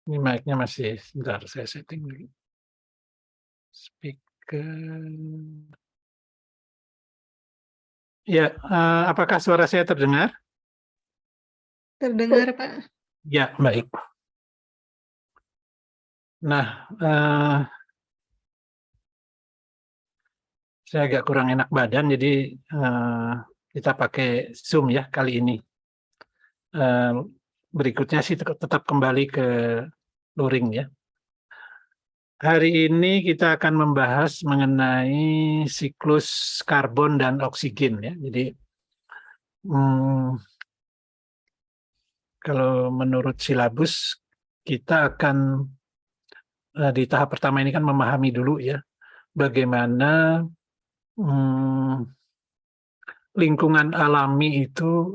Ini mic-nya masih sebentar saya setting dulu. Speaker. Ya, apakah suara saya terdengar? Terdengar, Pak. Ya, baik. Nah, saya agak kurang enak badan, jadi kita pakai Zoom ya kali ini. Berikutnya sih tetap kembali ke luring ya. Hari ini kita akan membahas mengenai siklus karbon dan oksigen ya. Jadi kalau menurut silabus kita akan di tahap pertama ini kan memahami dulu ya bagaimana lingkungan alami itu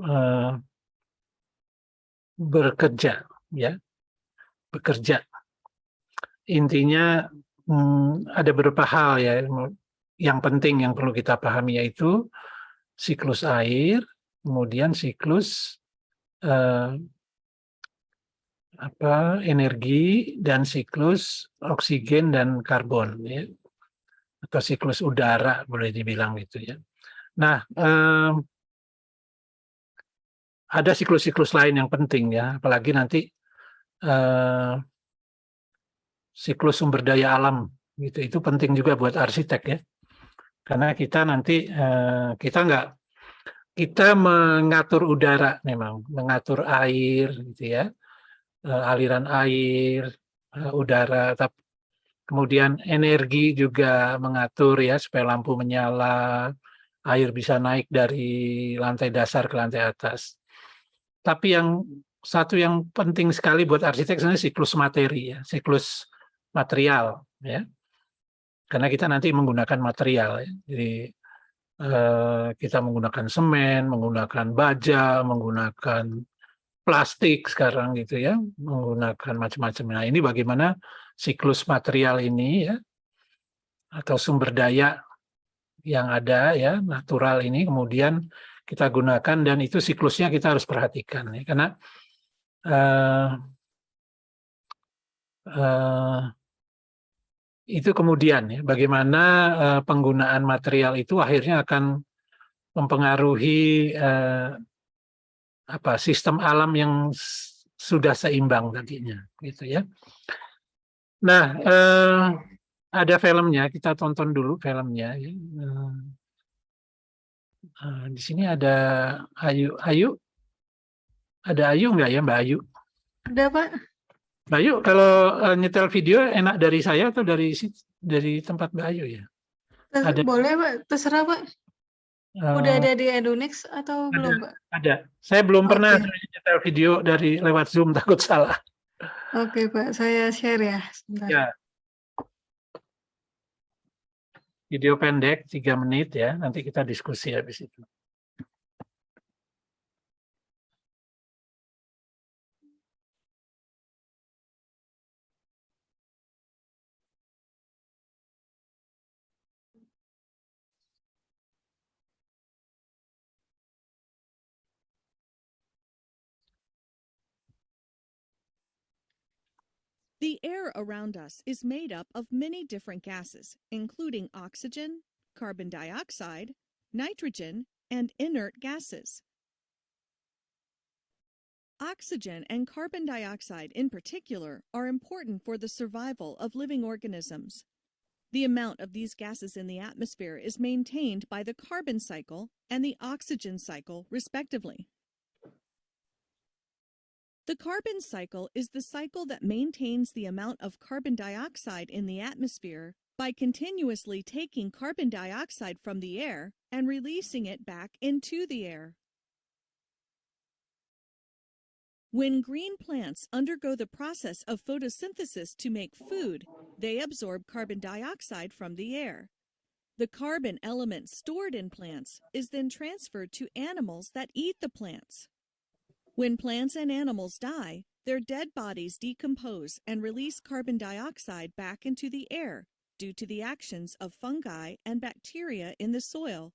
bekerja ya, bekerja. Intinya ada beberapa hal ya yang penting yang perlu kita pahami, yaitu siklus air, kemudian siklus energi, dan siklus oksigen dan karbon ya, atau siklus udara boleh dibilang gitu ya. Nah, ada siklus-siklus lain yang penting ya, apalagi nanti siklus sumber daya alam gitu, itu penting juga buat arsitek ya, karena kita nanti kita mengatur udara, memang mengatur air gitu ya, aliran air, udara, tapi kemudian energi juga mengatur ya supaya lampu menyala, air bisa naik dari lantai dasar ke lantai atas. Tapi satu yang penting sekali buat arsitek sebenarnya siklus materi ya, siklus material ya. Karena kita nanti menggunakan material ya. Jadi kita menggunakan semen, menggunakan baja, menggunakan plastik sekarang gitu ya, menggunakan macam-macam. Nah, ini bagaimana siklus material ini ya, atau sumber daya yang ada ya, natural ini kemudian kita gunakan, dan itu siklusnya kita harus perhatikan ya, karena itu kemudian ya, bagaimana penggunaan material itu akhirnya akan mempengaruhi sistem alam yang sudah seimbang tadinya gitu ya. Nah, ada filmnya, kita tonton dulu filmnya ya. Di sini ada Ayu ada Ayu nggak ya, Mbak Ayu? Ada, Pak. Mbak Ayu, kalau nyetel video enak dari saya atau dari tempat Mbak Ayu ya? Ada Boleh, Pak. Terserah, Pak. Udah ada di Edunix atau ada belum, Pak? ada. Saya belum pernah Oke. nyetel video dari lewat Zoom, takut salah. Oke, Pak. Saya share ya, sebentar. Ya, video pendek 3 menit ya. Nanti kita diskusi habis itu. The air around us is made up of many different gases, including oxygen, carbon dioxide, nitrogen, and inert gases. Oxygen and carbon dioxide in particular are important for the survival of living organisms. The amount of these gases in the atmosphere is maintained by the carbon cycle and the oxygen cycle, respectively. The carbon cycle is the cycle that maintains the amount of carbon dioxide in the atmosphere by continuously taking carbon dioxide from the air and releasing it back into the air. When green plants undergo the process of photosynthesis to make food, they absorb carbon dioxide from the air. The carbon element stored in plants is then transferred to animals that eat the plants. When plants and animals die, their dead bodies decompose and release carbon dioxide back into the air due to the actions of fungi and bacteria in the soil.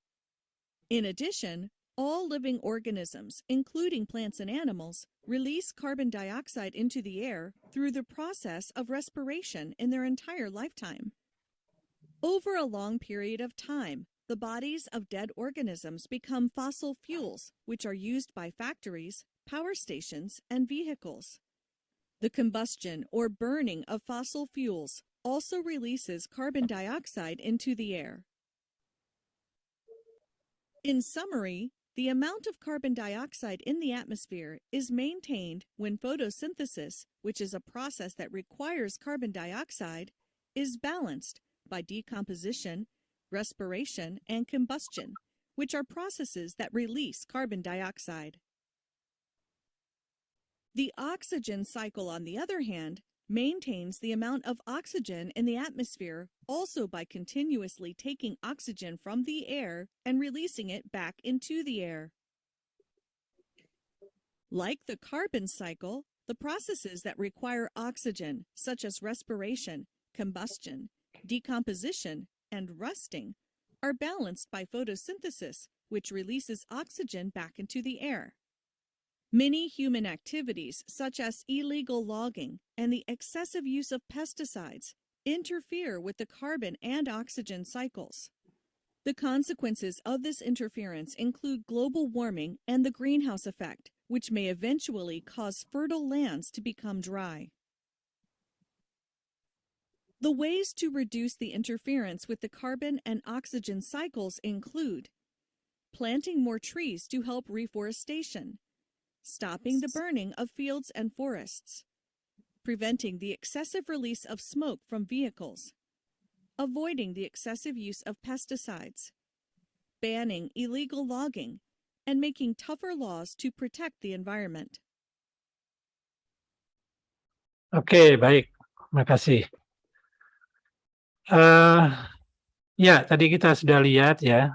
In addition, All living organisms, including plants and animals, release carbon dioxide into the air through the process of respiration in their entire lifetime. Over a long period of time, the bodies of dead organisms become fossil fuels, which are used by factories, power stations, and vehicles. The combustion or burning of fossil fuels also releases carbon dioxide into the air. In summary, the amount of carbon dioxide in the atmosphere is maintained when photosynthesis, which is a process that requires carbon dioxide, is balanced by decomposition, respiration, and combustion, which are processes that release carbon dioxide. The oxygen cycle, on the other hand, maintains the amount of oxygen in the atmosphere also by continuously taking oxygen from the air and releasing it back into the air. Like the carbon cycle, the processes that require oxygen, such as respiration, combustion, decomposition, and rusting, are balanced by photosynthesis, which releases oxygen back into the air. Many human activities, such as illegal logging and the excessive use of pesticides, interfere with the carbon and oxygen cycles. The consequences of this interference include global warming and the greenhouse effect, which may eventually cause fertile lands to become dry. The ways to reduce the interference with the carbon and oxygen cycles include planting more trees to help reforestation, stopping the burning of fields and forests, preventing the excessive release of smoke from vehicles, avoiding the excessive use of pesticides, banning illegal logging, and making tougher laws to protect the environment. Oke, baik. Makasih. Ya, tadi kita sudah lihat ya,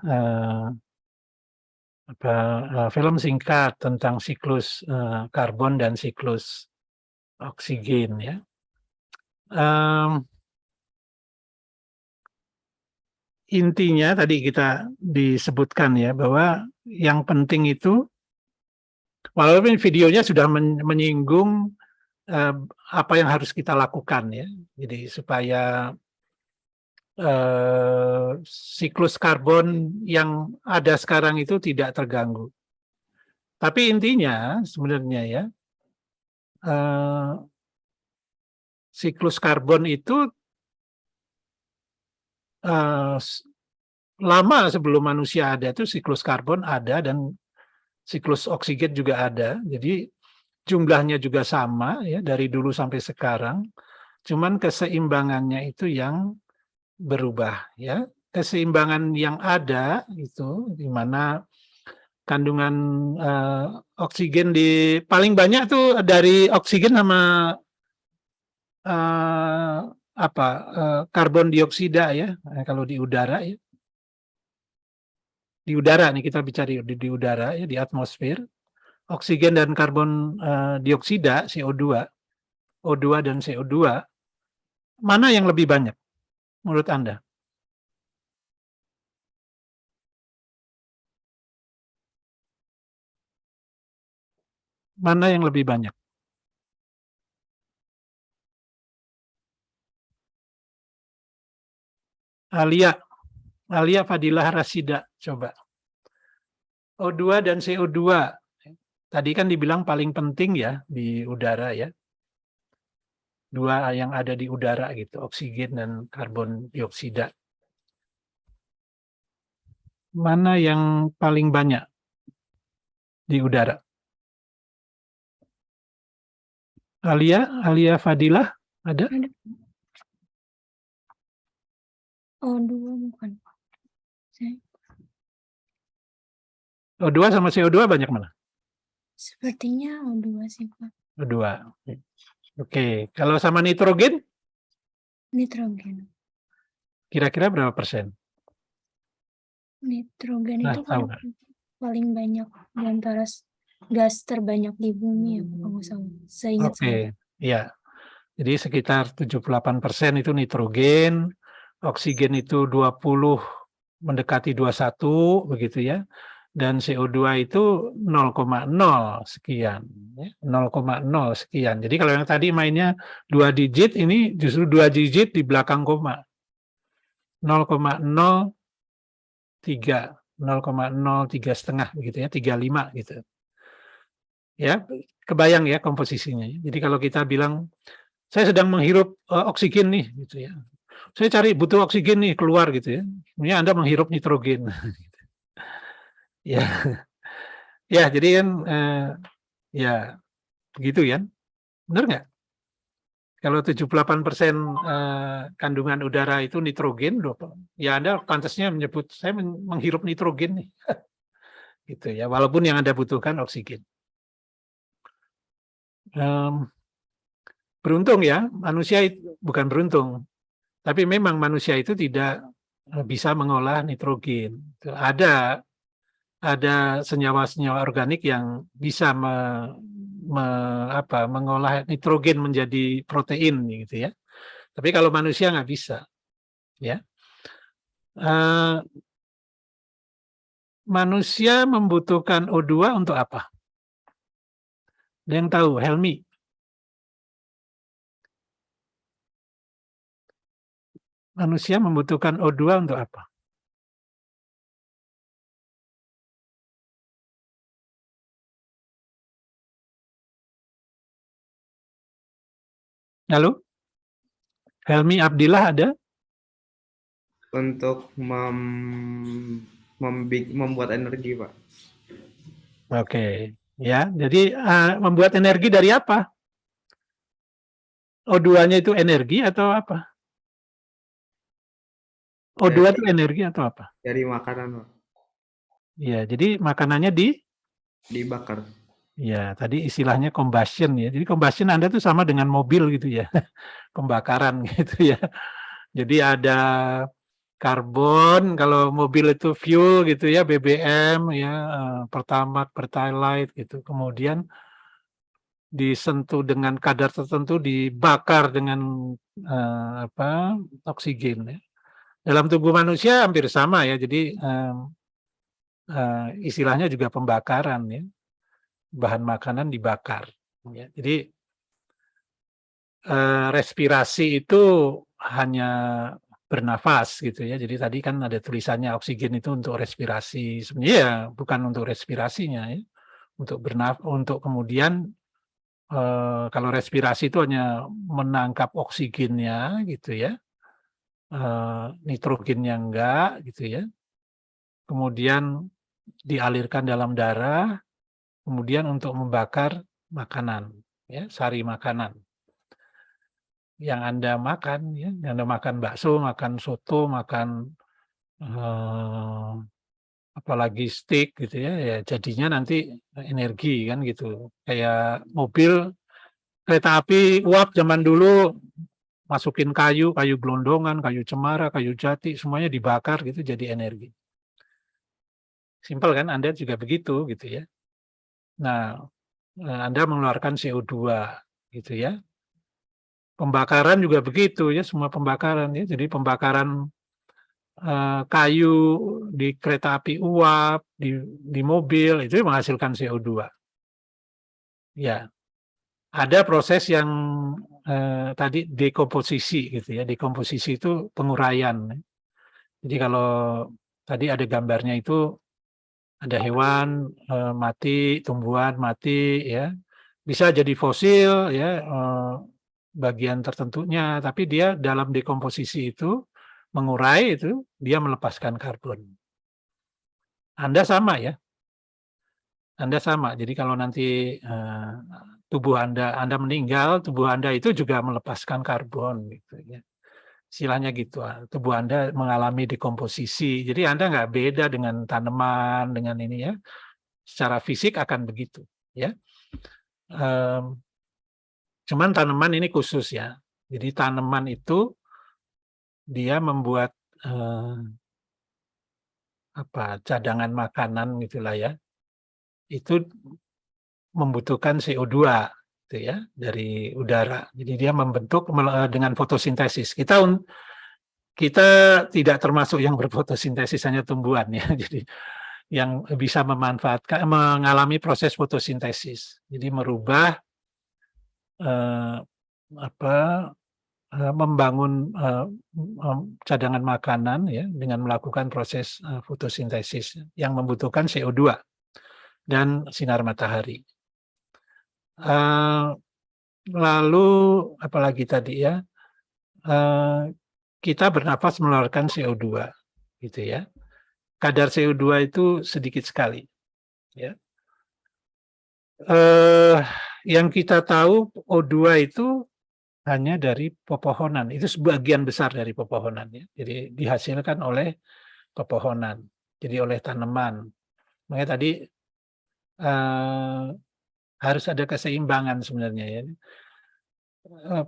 film singkat tentang siklus karbon dan siklus oksigen ya. Intinya tadi kita disebutkan ya bahwa yang penting itu, walaupun videonya sudah menyinggung apa yang harus kita lakukan ya, jadi supaya siklus karbon yang ada sekarang itu tidak terganggu. Tapi intinya sebenarnya ya, siklus karbon itu lama sebelum manusia ada, itu siklus karbon ada dan siklus oksigen juga ada. Jadi jumlahnya juga sama ya dari dulu sampai sekarang. Cuman keseimbangannya itu yang berubah ya. Keseimbangan yang ada itu di mana kandungan oksigen di paling banyak tuh dari oksigen sama karbon dioksida ya, kalau di udara ya. Di udara nih kita bicara di udara ya, di atmosfer. Oksigen dan karbon dioksida CO2, O2 dan CO2, mana yang lebih banyak menurut Anda? Mana yang lebih banyak? Alia Fadilah Rasida, coba. O2 dan CO2, tadi kan dibilang paling penting ya di udara ya. Dua yang ada di udara gitu, oksigen dan karbon dioksida. Mana yang paling banyak di udara? Alia Fadilah, ada? O2 bukan. O2 sama CO2 banyak mana? Sepertinya O2 sih, Pak. O2. Oke, kalau sama nitrogen? Nitrogen. Kira-kira berapa persen? Nitrogen Nah, itu tahu kalau paling banyak di antara gas terbanyak di bumi ya, kalau nggak salah. Seingat saya. Oke, ya. Jadi sekitar 78% itu nitrogen, oksigen itu 20 mendekati 21 begitu ya. dan CO2 itu 0,0 sekian, ya, 0,0 sekian. Jadi kalau yang tadi mainnya 2 digit, ini justru 2 digit di belakang koma. 0,03, 0,03 setengah begitu ya, 35 gitu. Ya, kebayang ya komposisinya. Jadi kalau kita bilang saya sedang menghirup oksigen nih gitu ya. Saya butuh oksigen nih keluar gitu ya. Sebenarnya Anda menghirup nitrogen. Ya. Ya, jadi kan ya begitu ya. Benar nggak? Kalau 78% kandungan udara itu nitrogen, ya Anda pantasnya menyebut saya menghirup nitrogen nih. Gitu ya, walaupun yang Anda butuhkan oksigen. Beruntung ya, manusia bukan beruntung, tapi memang manusia itu tidak bisa mengolah nitrogen. Ada senyawa-senyawa organik yang bisa mengolah nitrogen menjadi protein gitu ya. Tapi kalau manusia nggak bisa, ya. Manusia membutuhkan O2 untuk apa? Ada yang tahu? Helmi? Manusia membutuhkan O2 untuk apa? Halo? Helmi Abdillah ada? Untuk membuat energi, Pak. Oke, ya. Jadi membuat energi dari apa? O2-nya itu energi atau apa? O2 itu energi atau apa? Dari makanan, Pak. Ya, jadi makanannya Dibakar. ya, tadi istilahnya combustion ya. Jadi combustion Anda tuh sama dengan mobil gitu ya. Pembakaran gitu ya. Jadi ada karbon, kalau mobil itu fuel gitu ya, BBM ya, Pertamax, Pertalite gitu. Kemudian disentuh dengan kadar tertentu, dibakar dengan oksigen ya. Dalam tubuh manusia hampir sama ya. Jadi istilahnya juga pembakaran ya. Bahan makanan dibakar. Ya. Jadi respirasi itu hanya bernafas gitu ya. Jadi tadi kan ada tulisannya oksigen itu untuk respirasi. Sebenarnya ya bukan untuk respirasinya ya. Untuk kemudian kalau respirasi itu hanya menangkap oksigennya gitu ya. Nitrogennya enggak gitu ya. Kemudian dialirkan dalam darah, kemudian untuk membakar makanan ya, sari makanan yang Anda makan ya, yang Anda makan bakso, makan soto, makan apalagi steak gitu ya, jadinya nanti energi kan gitu. Kayak mobil, kereta api uap zaman dulu masukin kayu gelondongan, kayu cemara, kayu jati, semuanya dibakar gitu jadi energi. Simpel kan, Anda juga begitu gitu ya. Nah, Anda mengeluarkan CO2 gitu ya. Pembakaran juga begitu ya, semua pembakaran ya. Jadi pembakaran kayu di kereta api uap, di mobil itu menghasilkan CO2. Ya, ada proses yang tadi dekomposisi gitu ya. Dekomposisi itu penguraian. Jadi kalau tadi ada gambarnya itu ada hewan mati, tumbuhan mati ya. Bisa jadi fosil ya, bagian tertentunya, tapi dia dalam dekomposisi itu mengurai itu dia melepaskan karbon. Anda sama ya. Anda sama. Jadi kalau nanti tubuh Anda meninggal, tubuh Anda itu juga melepaskan karbon gitu ya. Istilahnya gitu. Tubuh Anda mengalami dekomposisi. Jadi Anda nggak beda dengan tanaman, dengan ini ya. Secara fisik akan begitu ya. Cuman tanaman ini khusus ya. Jadi tanaman itu dia membuat cadangan makanan gitulah ya. Itu membutuhkan CO2 gitu ya dari udara. Jadi dia membentuk dengan fotosintesis. Kita tidak termasuk yang berfotosintesis, hanya tumbuhan ya. Jadi yang bisa mengalami proses fotosintesis. Jadi merubah membangun cadangan makanan ya dengan melakukan proses fotosintesis yang membutuhkan CO2 dan sinar matahari. Lalu apalagi tadi ya, kita bernafas mengeluarkan CO2 gitu ya. Kadar CO2 itu sedikit sekali ya. Yang kita tahu O2 itu hanya dari pepohonan, itu sebagian besar dari pepohonan ya. Jadi dihasilkan oleh pepohonan, jadi oleh tanaman. Makanya tadi harus ada keseimbangan sebenarnya ya.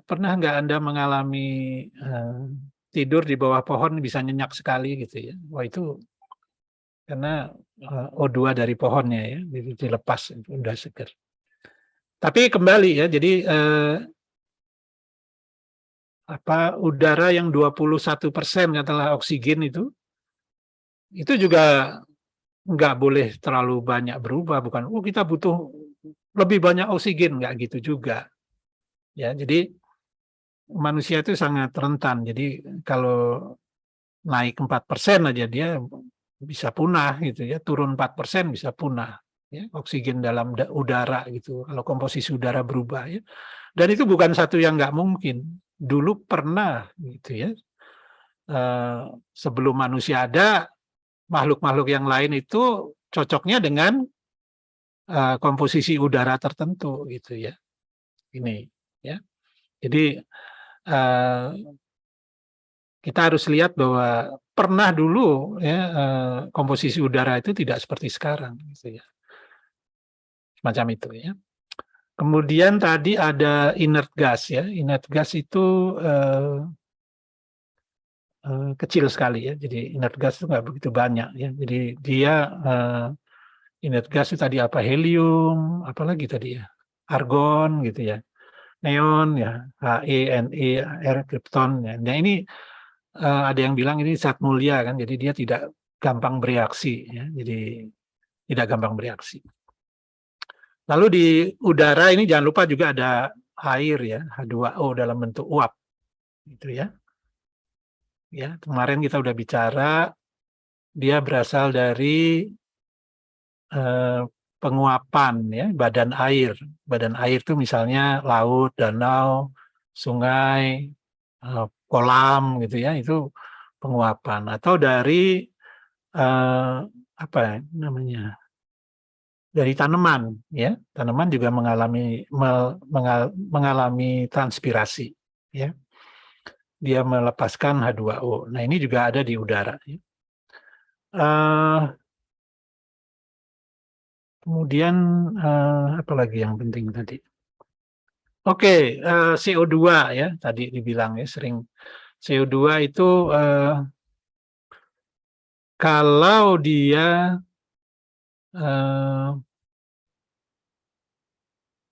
Pernah nggak Anda mengalami tidur di bawah pohon bisa nyenyak sekali gitu ya? Wah itu karena O2 dari pohonnya ya, jadi dilepas udah seger. Tapi kembali ya, jadi udara yang 21% katakanlah oksigen itu juga nggak boleh terlalu banyak berubah, bukan kita butuh lebih banyak oksigen, nggak gitu juga ya. Jadi manusia itu sangat rentan, jadi kalau naik 4% aja dia bisa punah gitu ya, turun 4% bisa punah ya, oksigen dalam udara gitu kalau komposisi udara berubah ya. Dan itu bukan satu yang nggak mungkin. Dulu pernah gitu ya, sebelum manusia ada, makhluk-makhluk yang lain itu cocoknya dengan komposisi udara tertentu gitu ya. Ini ya. Jadi kita harus lihat bahwa pernah dulu ya komposisi udara itu tidak seperti sekarang gitu ya. Semacam itu ya. Kemudian tadi ada inert gas ya. Inert gas itu kecil sekali ya. Jadi inert gas itu nggak begitu banyak ya. Jadi dia inert gas itu tadi apa? Helium, apalagi tadi ya? Argon gitu ya. Neon ya, He, Ne, Air, krypton ya. Nah ini ada yang bilang ini zat mulia kan. Jadi dia tidak gampang bereaksi ya. Jadi tidak gampang bereaksi. Lalu di udara ini jangan lupa juga ada air ya, H2O dalam bentuk uap. Gitu ya. Ya, kemarin kita udah bicara dia berasal dari penguapan ya, badan air. Badan air itu misalnya laut, danau, sungai, kolam gitu ya, itu penguapan atau dari apa namanya? Dari tanaman ya. Tanaman juga mengalami transpirasi ya. Dia melepaskan H2O. Nah, ini juga ada di udara ya. Kemudian apa lagi yang penting tadi? Oke, CO2 ya tadi dibilang ya sering CO2 itu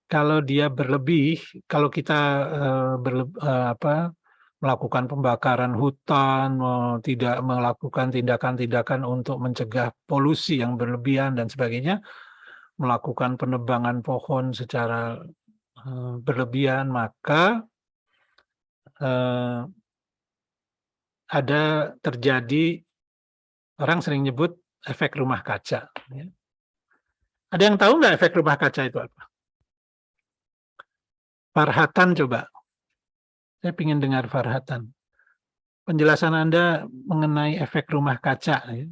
kalau dia berlebih, kalau kita melakukan pembakaran hutan, tidak melakukan tindakan-tindakan untuk mencegah polusi yang berlebihan dan sebagainya, melakukan penebangan pohon secara berlebihan, maka ada terjadi, orang sering nyebut efek rumah kaca. Ya. Ada yang tahu nggak efek rumah kaca itu apa? Farhatan coba. Saya ingin dengar Farhatan. Penjelasan Anda mengenai efek rumah kaca. Ya.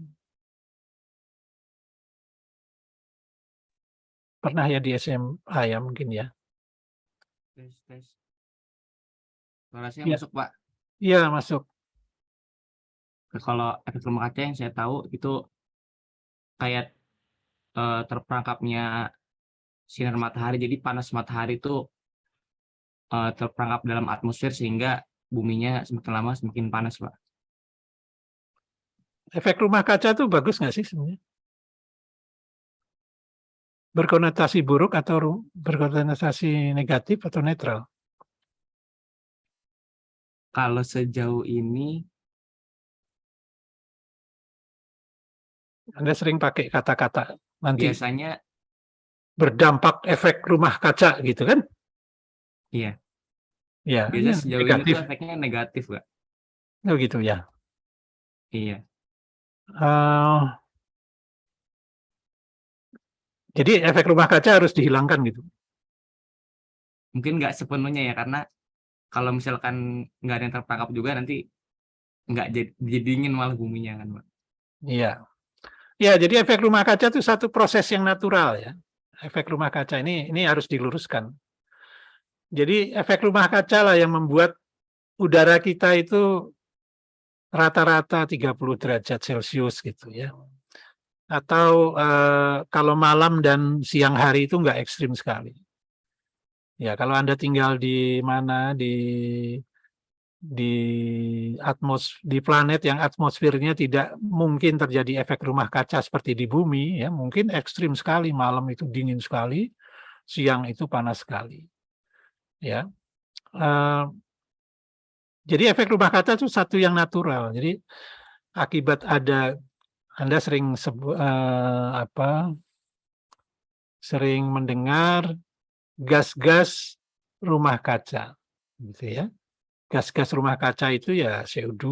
Pernah ya di SMA ya mungkin ya. Tes. Suaranya Ya. masuk, Pak. Iya, masuk. Kalau efek rumah kaca yang saya tahu itu kayak terperangkapnya sinar matahari. Jadi panas matahari itu terperangkap dalam atmosfer sehingga buminya semakin lama semakin panas, Pak. Efek rumah kaca itu bagus nggak sih sebenarnya? Berkonotasi buruk atau berkonotasi negatif atau netral? Kalau sejauh ini Anda sering pakai kata-kata nanti Biasanya berdampak efek rumah kaca gitu kan? iya, Ya, ini biasanya sejauh ini negatif. tuh efeknya negatif, Kak. Oh gitu ya. Iya. Eh, jadi efek rumah kaca harus dihilangkan gitu. Mungkin nggak sepenuhnya ya, karena kalau misalkan nggak ada yang terperangkap juga nanti nggak jadi dingin malah buminya kan, Pak. Iya. Ya, jadi efek rumah kaca itu satu proses yang natural ya. Efek rumah kaca ini harus diluruskan. Jadi efek rumah kaca lah yang membuat udara kita itu rata-rata 30 derajat Celcius gitu ya. Atau kalau malam dan siang hari itu enggak ekstrim sekali. Ya, kalau Anda tinggal di mana di planet yang atmosfernya tidak mungkin terjadi efek rumah kaca seperti di bumi ya, mungkin ekstrim sekali, malam itu dingin sekali, siang itu panas sekali. Ya. Jadi efek rumah kaca itu satu yang natural. Jadi akibat Anda sering mendengar gas-gas rumah kaca, gitu ya. Gas-gas rumah kaca itu ya CO2,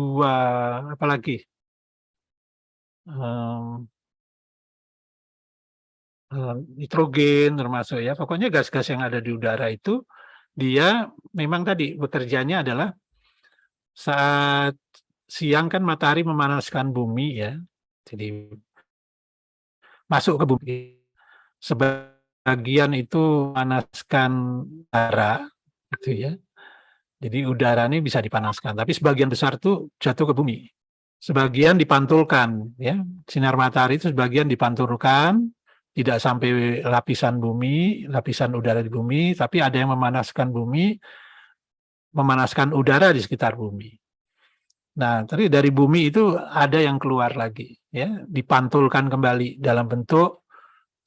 apalagi nitrogen termasuk ya. Pokoknya gas-gas yang ada di udara itu dia memang tadi bekerjanya adalah saat siang kan matahari memanaskan bumi ya. Jadi masuk ke bumi. Sebagian itu memanaskan udara gitu ya. Jadi udara ini bisa dipanaskan, tapi sebagian besar itu jatuh ke bumi. Sebagian dipantulkan ya. Sinar matahari itu sebagian dipantulkan, tidak sampai lapisan bumi, lapisan udara di bumi, tapi ada yang memanaskan bumi, memanaskan udara di sekitar bumi. Nah, tadi dari bumi itu ada yang keluar lagi ya, dipantulkan kembali dalam bentuk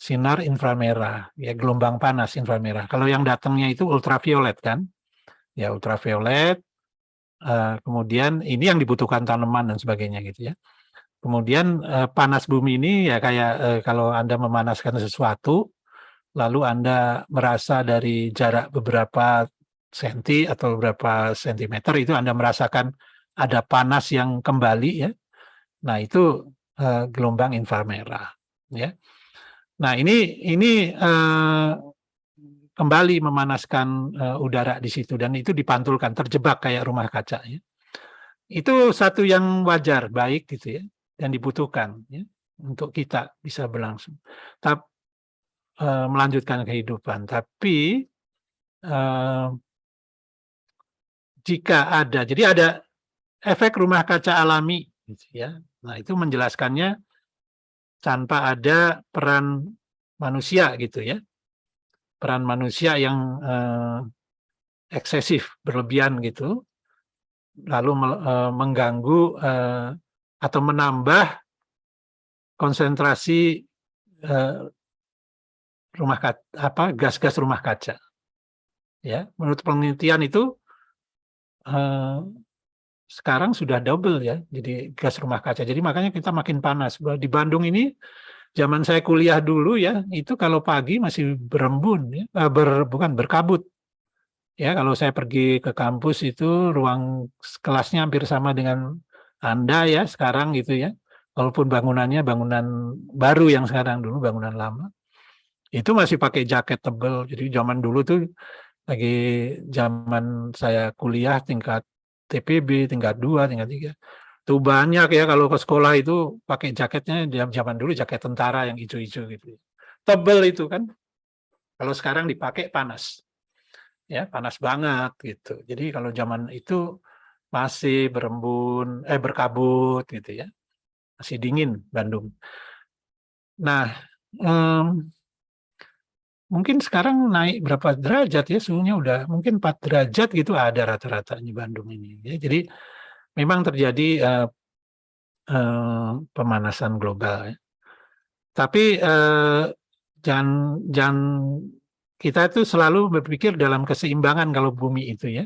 sinar inframerah, ya gelombang panas inframerah. Kalau yang datangnya itu ultraviolet kan, ya ultraviolet. Kemudian ini yang dibutuhkan tanaman dan sebagainya gitu ya. Kemudian panas bumi ini ya kayak kalau Anda memanaskan sesuatu, lalu Anda merasa dari jarak beberapa senti atau beberapa sentimeter itu Anda merasakan ada panas yang kembali ya. Nah itu gelombang inframerah ya. Nah ini kembali memanaskan udara di situ dan itu dipantulkan, terjebak kayak rumah kaca ya. Itu satu yang wajar, baik gitu ya, dan dibutuhkan ya untuk kita bisa berlangsung. Melanjutkan kehidupan. Tapi jika ada, jadi ada efek rumah kaca alami gitu ya. Nah, itu menjelaskannya tanpa ada peran manusia gitu ya. Peran manusia yang eksesif, berlebihan gitu, lalu mengganggu atau menambah konsentrasi gas-gas rumah kaca. Ya, menurut penelitian itu sekarang sudah double ya, jadi gas rumah kaca. Jadi makanya kita makin panas. Di Bandung ini zaman saya kuliah dulu ya, itu kalau pagi masih berembun ya, berkabut. Ya, kalau saya pergi ke kampus itu ruang kelasnya hampir sama dengan Anda ya sekarang gitu ya. Walaupun bangunannya bangunan baru yang sekarang, dulu bangunan lama. Itu masih pakai jaket tebal. Jadi zaman dulu tuh lagi zaman saya kuliah tingkat TPB, tingkat 2, tingkat 3. Tuh banyak ya kalau ke sekolah itu pakai jaketnya zaman dulu jaket tentara yang hijau-hijau gitu. Tebal itu kan. Kalau sekarang dipakai panas. Ya, panas banget gitu. Jadi kalau zaman itu masih berkabut gitu ya. Masih dingin Bandung. Nah, mungkin sekarang naik berapa derajat ya, suhunya udah mungkin 4 derajat gitu ada rata-ratanya Bandung ini. Ya, jadi memang terjadi pemanasan global ya. Tapi jangan kita itu selalu berpikir dalam keseimbangan kalau bumi itu ya.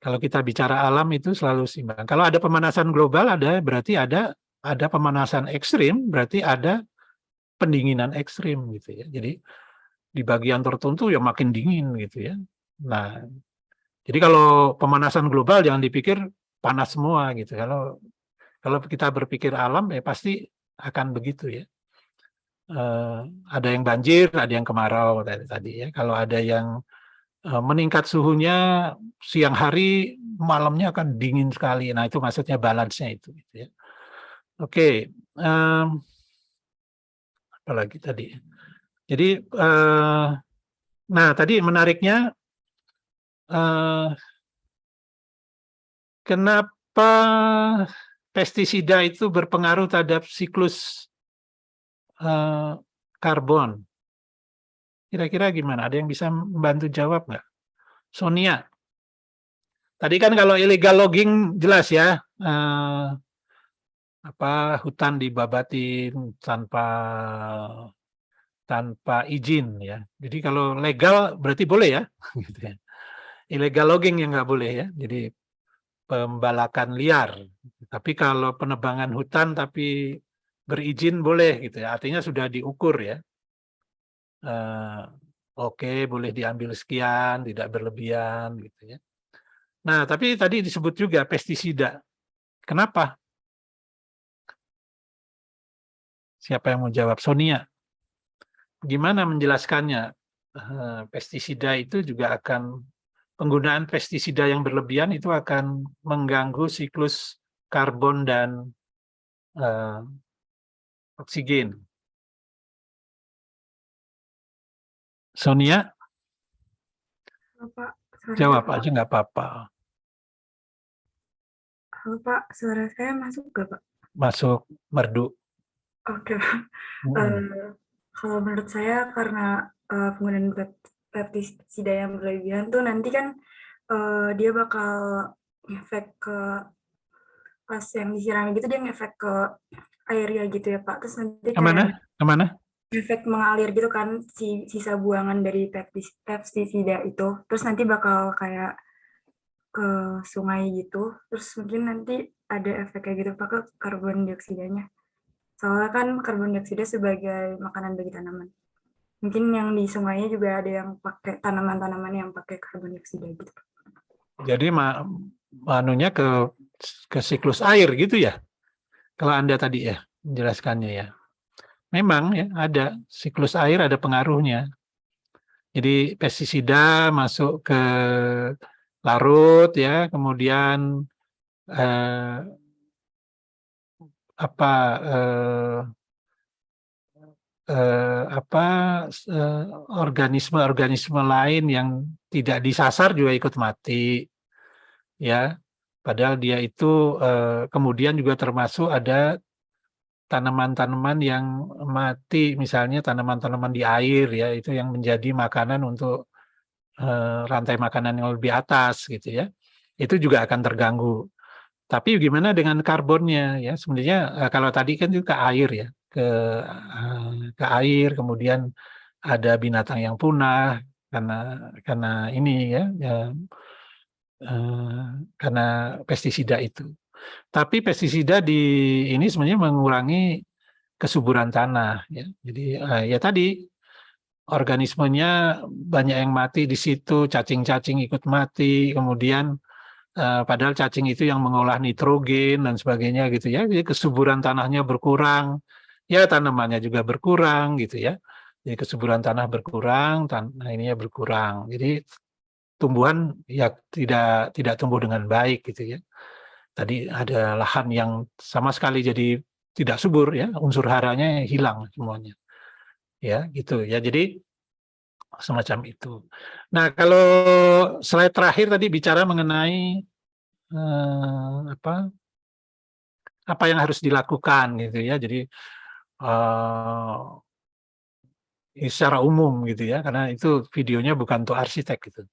Kalau kita bicara alam itu selalu seimbang. Kalau ada pemanasan global berarti ada ada pemanasan ekstrim, berarti ada pendinginan ekstrim gitu ya. Jadi di bagian tertentu ya makin dingin gitu ya. Nah, jadi kalau pemanasan global jangan dipikir panas semua gitu. Kalau kita berpikir alam ya pasti akan begitu ya. Ada yang banjir, ada yang kemarau tadi ya. Kalau ada yang meningkat suhunya siang hari, malamnya akan dingin sekali. Nah, itu maksudnya balance-nya itu gitu ya. Oke, apalagi tadi. Jadi nah tadi menariknya kenapa pestisida itu berpengaruh terhadap siklus karbon? Kira-kira gimana? Ada yang bisa membantu jawab nggak? Sonia. Tadi kan kalau illegal logging jelas ya, hutan dibabatin tanpa izin ya. Jadi kalau legal berarti boleh ya. Gitu ya. Illegal logging yang nggak boleh ya. Jadi pembalakan liar. Tapi kalau penebangan hutan tapi berizin boleh gitu ya. Artinya sudah diukur ya. Oke, boleh diambil sekian, tidak berlebihan gitu ya. Nah, tapi tadi disebut juga pestisida. Kenapa? Siapa yang mau jawab? Sonia. Gimana menjelaskannya? Pestisida itu juga akan, penggunaan pestisida yang berlebihan itu akan mengganggu siklus karbon dan oksigen. Sonia, Halo Pak, suara jawab saya, aja nggak apa-apa. halo Pak, suara saya masuk gak Pak? Masuk merdu. Oke Pak. Kalau menurut saya karena penggunaan pestisida yang berlebihan tuh nanti kan dia bakal ngefek ke pas yang disiram gitu, dia ngefek ke airnya gitu ya Pak. Terus nanti kayak Kemana? efek mengalir gitu kan sisa buangan dari pestisida itu. Terus nanti bakal kayak ke sungai gitu, terus mungkin nanti ada efek kayak gitu Pak ke karbon dioksidanya. Soalnya kan karbon dioksida sebagai makanan bagi tanaman. Mungkin yang di sungainya juga ada yang pakai tanaman-tanaman yang pakai karbon dioksida gitu. Jadi manunya ke siklus air gitu ya? Kalau Anda tadi ya menjelaskannya ya. Memang ya ada siklus air, ada pengaruhnya. Jadi pestisida masuk ke larut ya, kemudian organisme-organisme lain yang tidak disasar juga ikut mati ya. Padahal dia itu kemudian juga termasuk ada tanaman-tanaman yang mati, misalnya tanaman-tanaman di air ya, itu yang menjadi makanan untuk rantai makanan yang lebih atas gitu ya. Itu juga akan terganggu. Tapi gimana dengan karbonnya ya? Sebenarnya kalau tadi kan juga ke air ya, ke air, kemudian ada binatang yang punah karena ini ya, karena pestisida itu. Tapi pestisida ini sebenarnya mengurangi kesuburan tanah ya. Jadi ya tadi organismenya banyak yang mati di situ, cacing-cacing ikut mati, kemudian padahal cacing itu yang mengolah nitrogen dan sebagainya gitu ya. Jadi kesuburan tanahnya berkurang, ya tanamannya juga berkurang gitu ya. Jadi kesuburan tanah berkurang, tanah ininya berkurang. Jadi tumbuhan ya tidak tumbuh dengan baik gitu ya. Tadi ada lahan yang sama sekali jadi tidak subur ya, unsur haranya hilang semuanya. Ya, gitu ya. Jadi semacam itu. Nah, kalau slide terakhir tadi bicara mengenai apa yang harus dilakukan gitu ya. Jadi secara umum gitu ya, karena itu videonya bukan untuk arsitek gitu.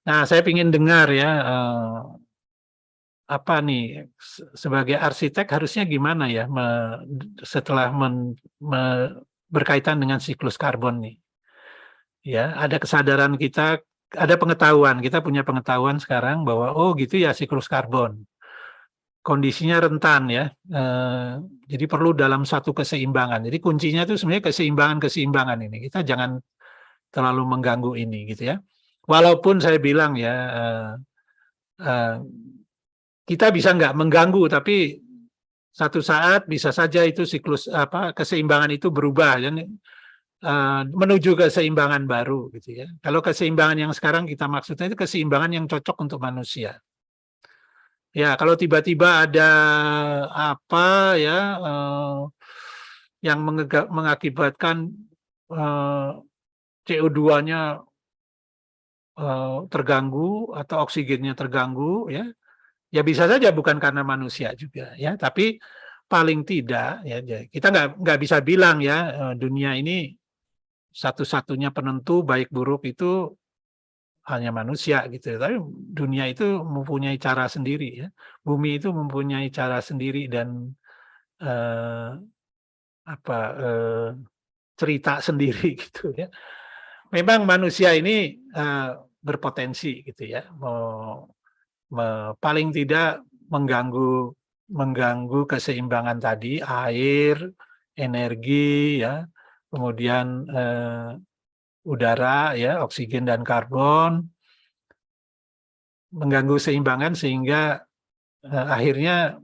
Nah, saya ingin dengar ya apa nih sebagai arsitek harusnya gimana ya setelah berkaitan dengan siklus karbon nih. Ya, ada kesadaran kita, ada pengetahuan, kita punya pengetahuan sekarang bahwa oh gitu ya siklus karbon. kondisinya rentan ya. Jadi perlu dalam satu keseimbangan. Jadi kuncinya itu sebenarnya keseimbangan ini. Kita jangan terlalu mengganggu ini gitu ya. Walaupun saya bilang ya, kita bisa nggak mengganggu, tapi satu saat bisa saja itu siklus keseimbangan itu berubah dan menuju keseimbangan baru gitu ya. Kalau keseimbangan yang sekarang kita maksudnya itu keseimbangan yang cocok untuk manusia. Ya, kalau tiba-tiba ada apa ya yang mengakibatkan CO2-nya terganggu atau oksigennya terganggu ya, ya bisa saja bukan karena manusia juga ya, tapi paling tidak ya kita nggak bisa bilang ya dunia ini satu-satunya penentu baik buruk itu hanya manusia gitu. Tapi dunia itu mempunyai cara sendiri ya. Bumi itu mempunyai cara sendiri dan cerita sendiri gitu ya. Memang manusia ini berpotensi gitu ya, paling tidak mengganggu keseimbangan tadi, air, energi ya, kemudian udara ya, oksigen dan karbon, mengganggu keseimbangan sehingga akhirnya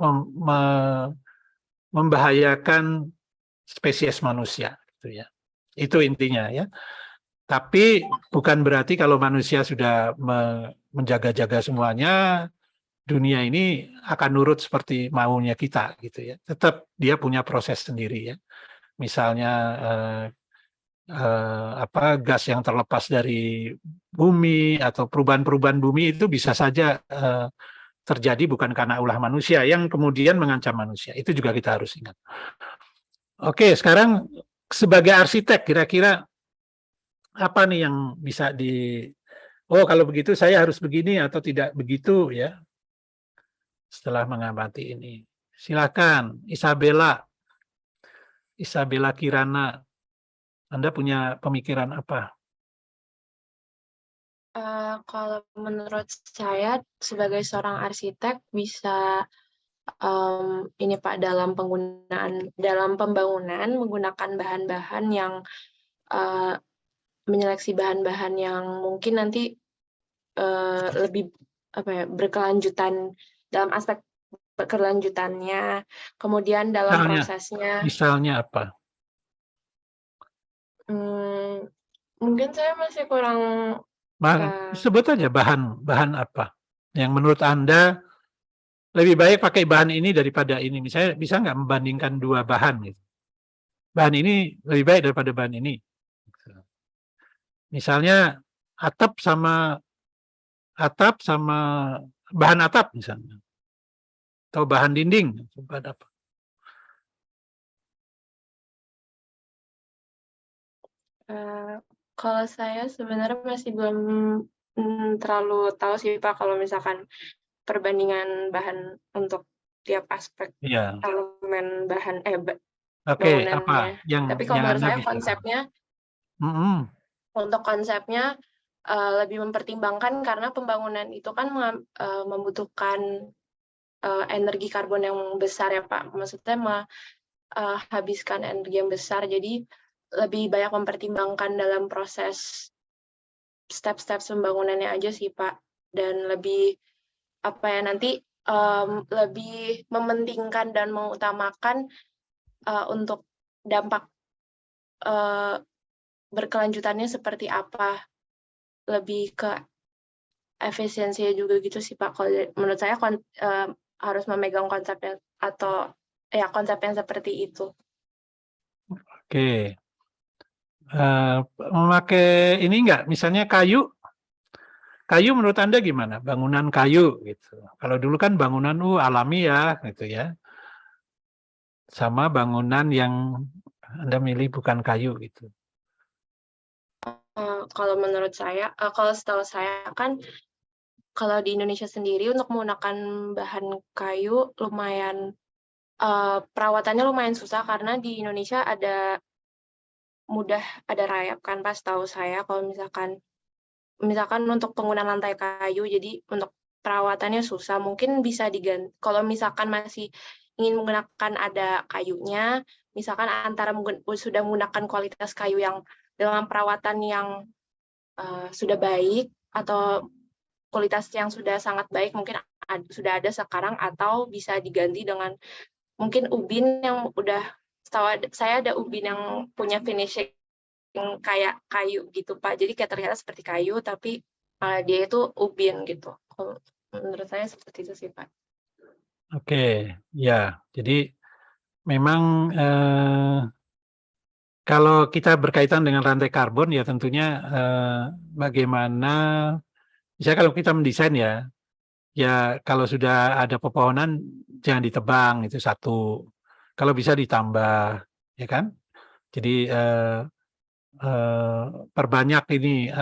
membahayakan spesies manusia gitu ya. Itu intinya ya. Tapi bukan berarti kalau manusia sudah menjaga-jaga semuanya, dunia ini akan nurut seperti maunya kita gitu ya. Tetap dia punya proses sendiri ya. Misalnya gas yang terlepas dari bumi atau perubahan-perubahan bumi itu bisa saja terjadi bukan karena ulah manusia yang kemudian mengancam manusia. Itu juga kita harus ingat. Oke, sekarang sebagai arsitek kira-kira apa nih yang bisa kalau begitu saya harus begini atau tidak begitu ya. Setelah mengamati ini. Silakan Isabella Kirana. Anda punya pemikiran apa? Kalau menurut saya sebagai seorang arsitek bisa ini Pak dalam pembangunan menggunakan bahan-bahan yang menyeleksi bahan-bahan yang mungkin nanti lebih berkelanjutan dalam aspek berkelanjutannya, kemudian dalam prosesnya. Misalnya apa? Mungkin saya masih kurang. Sebut aja bahan apa yang menurut Anda lebih baik pakai bahan ini daripada ini. Misalnya bisa nggak membandingkan dua bahan gitu. Bahan ini lebih baik daripada bahan ini. Misalnya atap sama bahan atap misalnya. Atau bahan dinding. Bahan apa? Kalau saya sebenarnya masih belum terlalu tahu sih Pak kalau misalkan perbandingan bahan untuk tiap aspek elemen bahan bangunannya. Tapi kalau menurut saya konsepnya untuk konsepnya lebih mempertimbangkan karena pembangunan itu kan membutuhkan energi karbon yang besar ya Pak. Maksudnya menghabiskan energi yang besar. Jadi lebih banyak mempertimbangkan dalam proses step-step pembangunannya aja sih Pak. Dan lebih nanti lebih mementingkan dan mengutamakan untuk dampak berkelanjutannya seperti apa, lebih ke efisiensinya juga gitu sih Pak. Kalau menurut saya harus memegang konsep yang seperti itu. Oke. Memakai ini enggak, misalnya kayu menurut Anda gimana? Bangunan kayu gitu. Kalau dulu kan bangunan alami ya gitu ya. Sama bangunan yang Anda milih bukan kayu gitu. Kalau menurut saya, kalau setahu saya kan kalau di Indonesia sendiri untuk menggunakan bahan kayu lumayan perawatannya lumayan susah karena di Indonesia mudah ada rayap kan pas tahu saya kalau misalkan untuk penggunaan lantai kayu, jadi untuk perawatannya susah, mungkin bisa diganti. Kalau misalkan masih ingin menggunakan ada kayunya, misalkan antara sudah menggunakan kualitas kayu yang dengan perawatan yang sudah baik atau kualitas yang sudah sangat baik, mungkin sudah ada sekarang, atau bisa diganti dengan mungkin ubin yang udah, saya ada ubin yang punya finishing yang kayak kayu gitu Pak, jadi kayak terlihat seperti kayu tapi dia itu ubin gitu. Menurut saya seperti itu sih Pak. Oke, ya. Jadi memang kalau kita berkaitan dengan rantai karbon ya tentunya bagaimana, misalnya kalau kita mendesain ya kalau sudah ada pepohonan jangan ditebang, itu satu. Kalau bisa ditambah, ya kan? Jadi perbanyak ini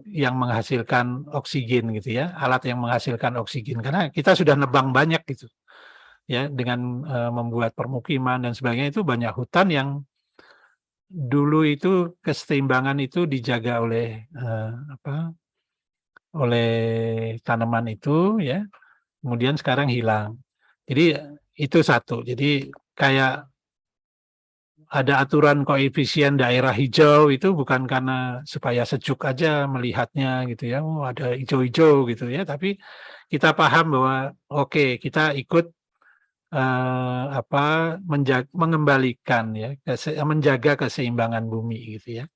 yang menghasilkan oksigen gitu ya, alat yang menghasilkan oksigen, karena kita sudah nebang banyak gitu ya, dengan membuat permukiman dan sebagainya. Itu banyak hutan yang dulu itu keseimbangan itu dijaga oleh oleh tanaman itu ya, kemudian sekarang hilang. Jadi itu satu. Jadi kayak ada aturan koefisien daerah hijau itu bukan karena supaya sejuk aja melihatnya gitu ya, oh ada hijau-hijau gitu ya, tapi kita paham bahwa oke, kita ikut mengembalikan ya, menjaga keseimbangan bumi gitu ya.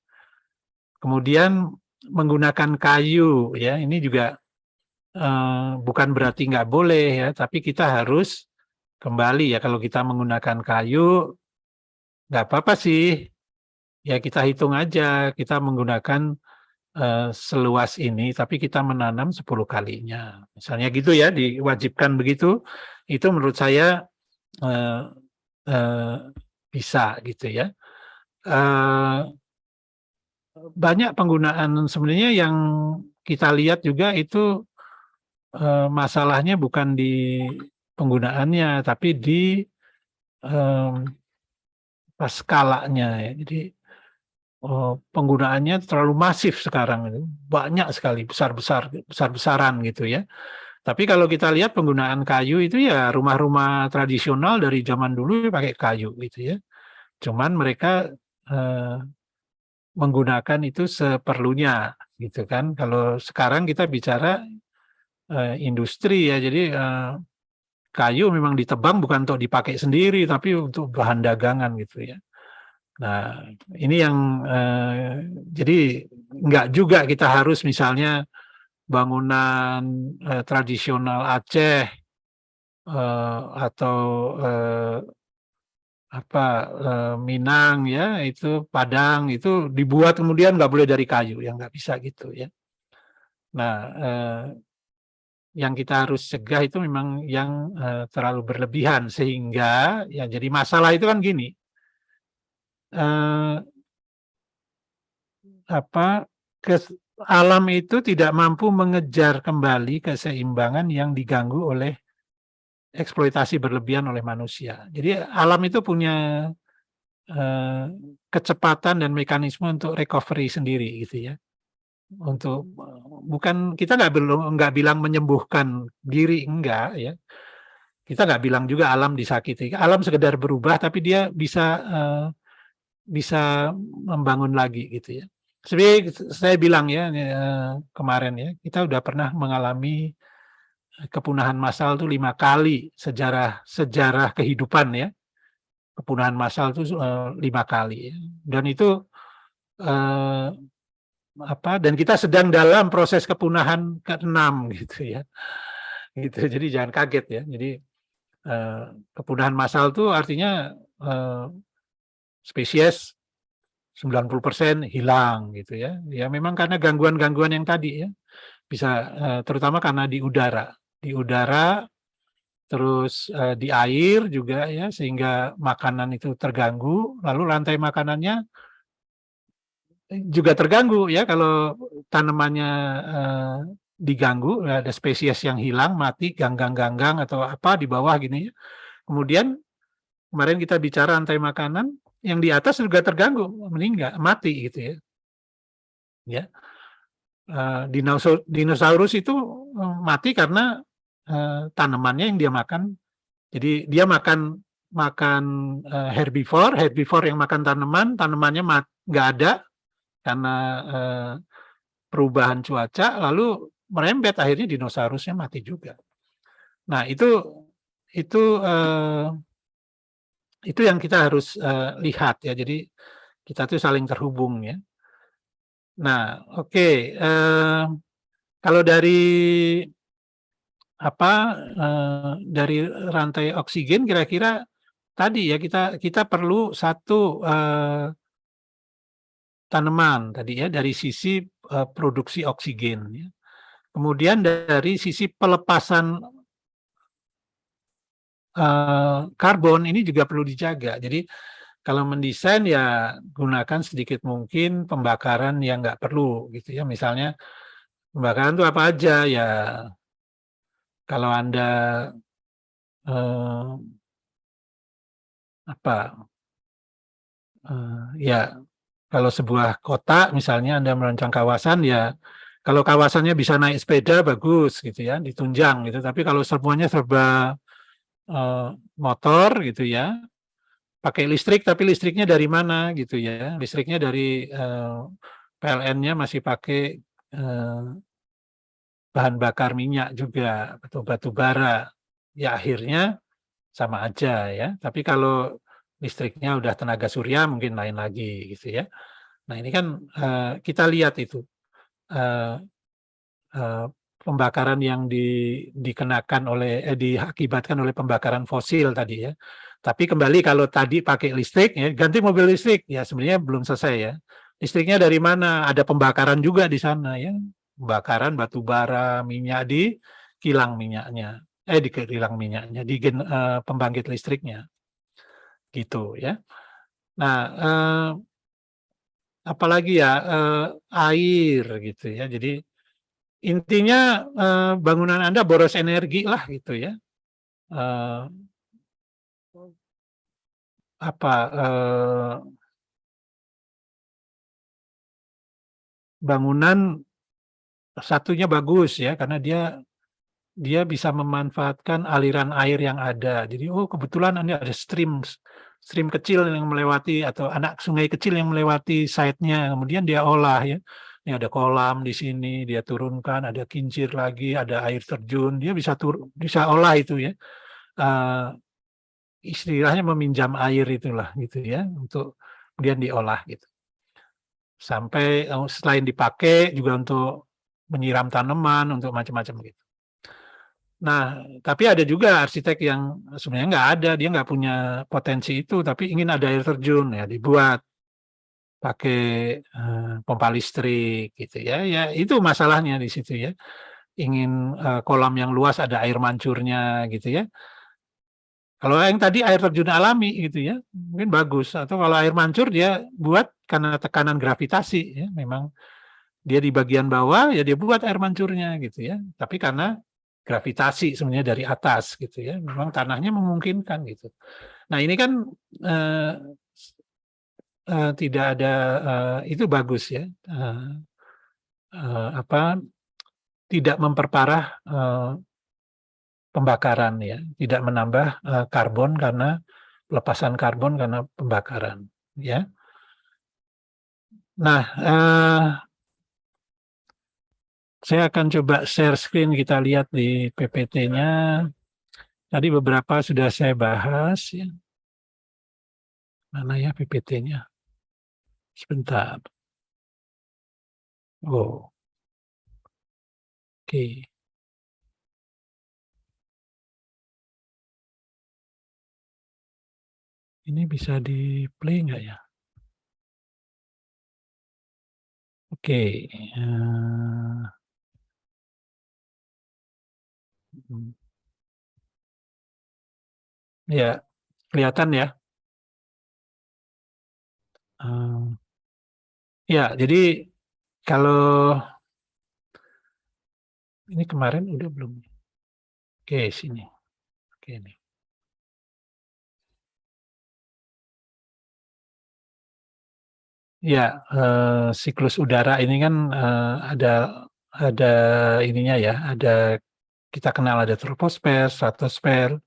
Kemudian menggunakan kayu ya, ini juga bukan berarti nggak boleh ya, tapi kita harus kembali ya, kalau kita menggunakan kayu nggak apa-apa sih, ya kita hitung aja, kita menggunakan seluas ini, tapi kita menanam 10 kalinya. Misalnya gitu ya, diwajibkan begitu, itu menurut saya bisa gitu ya. Banyak penggunaan sebenarnya yang kita lihat juga itu masalahnya bukan di penggunaannya, tapi di pas skalanya ya. Jadi penggunaannya terlalu masif sekarang itu, banyak sekali, besar-besaran gitu ya. Tapi kalau kita lihat penggunaan kayu itu ya rumah-rumah tradisional dari zaman dulu pakai kayu gitu ya. Cuman mereka menggunakan itu seperlunya gitu kan. Kalau sekarang kita bicara industri ya, jadi kayu memang ditebang bukan untuk dipakai sendiri, tapi untuk bahan dagangan gitu ya. Nah, ini yang jadi enggak juga kita harus misalnya bangunan tradisional Aceh atau Minang ya, itu Padang itu dibuat kemudian nggak boleh dari kayu, yang nggak bisa gitu ya. Nah, yang kita harus cegah itu memang yang terlalu berlebihan, sehingga ya jadi masalah itu kan gini, alam itu tidak mampu mengejar kembali keseimbangan yang diganggu oleh eksploitasi berlebihan oleh manusia. Jadi alam itu punya kecepatan dan mekanisme untuk recovery sendiri gitu ya. Untuk bukan, kita nggak bilang menyembuhkan diri, enggak ya. Kita nggak bilang juga alam disakiti. Alam sekedar berubah, tapi dia bisa membangun lagi gitu ya. Sebenarnya saya bilang ya kemarin ya, kita udah pernah mengalami kepunahan massal tuh 5 kali sejarah kehidupan ya. Kepunahan massal tuh 5 kali ya. Dan itu dan kita sedang dalam proses kepunahan ke-6 gitu ya. Gitu. Jadi jangan kaget ya. Jadi kepunahan massal tuh artinya spesies 90% hilang gitu ya. Ya memang karena gangguan-gangguan yang tadi ya. Bisa terutama karena di udara, terus di air juga ya, sehingga makanan itu terganggu, lalu rantai makanannya juga terganggu ya, kalau tanamannya diganggu, ada spesies yang hilang, mati, ganggang atau apa di bawah gini ya. Kemudian kemarin kita bicara rantai makanan, yang di atas juga terganggu, meninggal, mati gitu ya. Ya. Dinosaurus itu mati karena tanamannya yang dia makan. Jadi dia makan herbivore yang makan tanamannya nggak ada karena perubahan cuaca, lalu merembet, akhirnya dinosaurusnya mati juga. Nah, itu yang kita harus lihat ya. Jadi kita tuh saling terhubung ya. Nah, oke. Kalau dari dari rantai oksigen, kira-kira tadi ya kita perlu satu tanaman tadi ya, dari sisi produksi oksigen ya. Kemudian dari sisi pelepasan karbon ini juga perlu dijaga. Jadi kalau mendesain ya gunakan sedikit mungkin pembakaran yang nggak perlu gitu ya. Misalnya pembakaran itu apa aja ya, kalau Anda ya kalau sebuah kota misalnya Anda merancang kawasan ya, kalau kawasannya bisa naik sepeda bagus gitu ya, ditunjang gitu. Tapi kalau semuanya serba motor gitu ya, pakai listrik tapi listriknya dari mana gitu ya, listriknya dari PLN-nya masih pakai bahan bakar minyak juga atau batu bara, ya akhirnya sama aja ya. Tapi kalau listriknya udah tenaga surya mungkin lain lagi gitu ya. Nah ini kan kita lihat itu pembakaran yang dikenakan diakibatkan oleh pembakaran fosil tadi ya. Tapi kembali kalau tadi pakai listrik ya, ganti mobil listrik ya, sebenarnya belum selesai ya. Listriknya dari mana? Ada pembakaran juga di sana ya. Pembakaran batu bara, minyak di kilang minyaknya. Di kilang minyaknya, di pembangkit listriknya. Gitu ya. Nah, apalagi ya, air gitu ya. Jadi intinya bangunan Anda boros energi lah gitu ya. Bangunan satunya bagus ya, karena dia bisa memanfaatkan aliran air yang ada. Jadi kebetulan Anda ada stream kecil yang melewati atau anak sungai kecil yang melewati site-nya, kemudian dia olah ya. Ini ada kolam di sini, dia turunkan, ada kincir lagi, ada air terjun, dia bisa olah itu ya. Istilahnya meminjam air itulah gitu ya, untuk kemudian diolah gitu. Sampai selain dipakai juga untuk menyiram tanaman, untuk macam-macam gitu. Nah, tapi ada juga arsitek yang sebenarnya nggak ada, dia nggak punya potensi itu, tapi ingin ada air terjun ya, dibuat pakai pompa listrik gitu ya. Ya itu masalahnya di situ ya. Ingin kolam yang luas ada air mancurnya gitu ya. Kalau yang tadi air terjun alami gitu ya, mungkin bagus. Atau kalau air mancur dia buat karena tekanan gravitasi ya, memang dia di bagian bawah ya dia buat air mancurnya gitu ya. Tapi karena gravitasi sebenarnya dari atas gitu ya, memang tanahnya memungkinkan gitu. Nah ini kan tidak ada itu bagus ya, tidak memperparah pembakaran ya, tidak menambah karbon karena pelepasan karbon karena pembakaran ya. Nah, saya akan coba share screen, kita lihat di PPT-nya. Tadi beberapa sudah saya bahas ya. Mana ya PPT-nya? Sebentar. Oh. Oke. Ini bisa di-play nggak ya? Oke. Ya, kelihatan ya. Ya, jadi kalau ini kemarin udah belum? Oke, sini. Oke, ini. Ya, siklus udara ini kan ada ada ininya ya, ada kita kenal ada troposfer, stratosfer,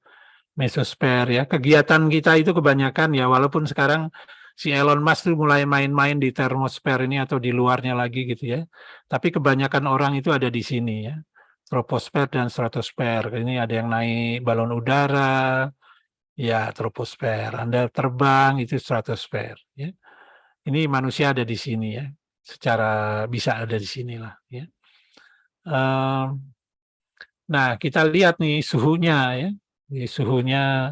mesosfer ya. Kegiatan kita itu kebanyakan ya, walaupun sekarang si Elon Musk tuh mulai main-main di termosfer ini atau di luarnya lagi gitu ya. Tapi kebanyakan orang itu ada di sini ya. Troposfer dan stratosfer. Ini ada yang naik balon udara, ya troposfer. Anda terbang itu stratosfer ya. Ini manusia ada di sini ya. Secara bisa ada di sinilah ya. Nah, kita lihat nih suhunya ya. Di suhunya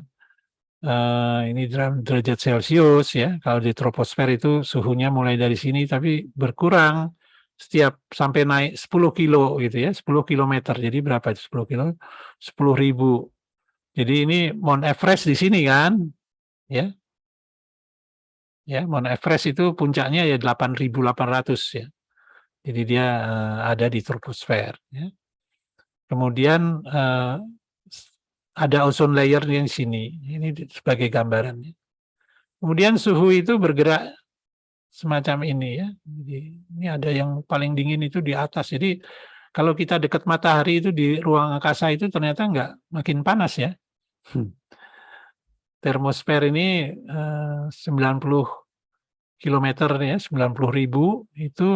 ini derajat Celcius ya. Kalau di troposfer itu suhunya mulai dari sini tapi berkurang setiap sampai naik 10 kilo gitu ya, 10 kilometer. Jadi berapa itu 10 kilo? 10.000. Jadi ini Mount Everest di sini kan, ya. Ya, Mount Everest itu puncaknya ya 8.800 ya. Jadi dia ada di troposfer ya. Kemudian ada ozone layer yang di sini. Ini sebagai gambarannya. Kemudian suhu itu bergerak semacam ini ya. Jadi ini ada yang paling dingin itu di atas. Jadi kalau kita dekat matahari itu di ruang angkasa itu ternyata nggak makin panas ya. Termosfer ini 90 kilometer ya, 90.000 itu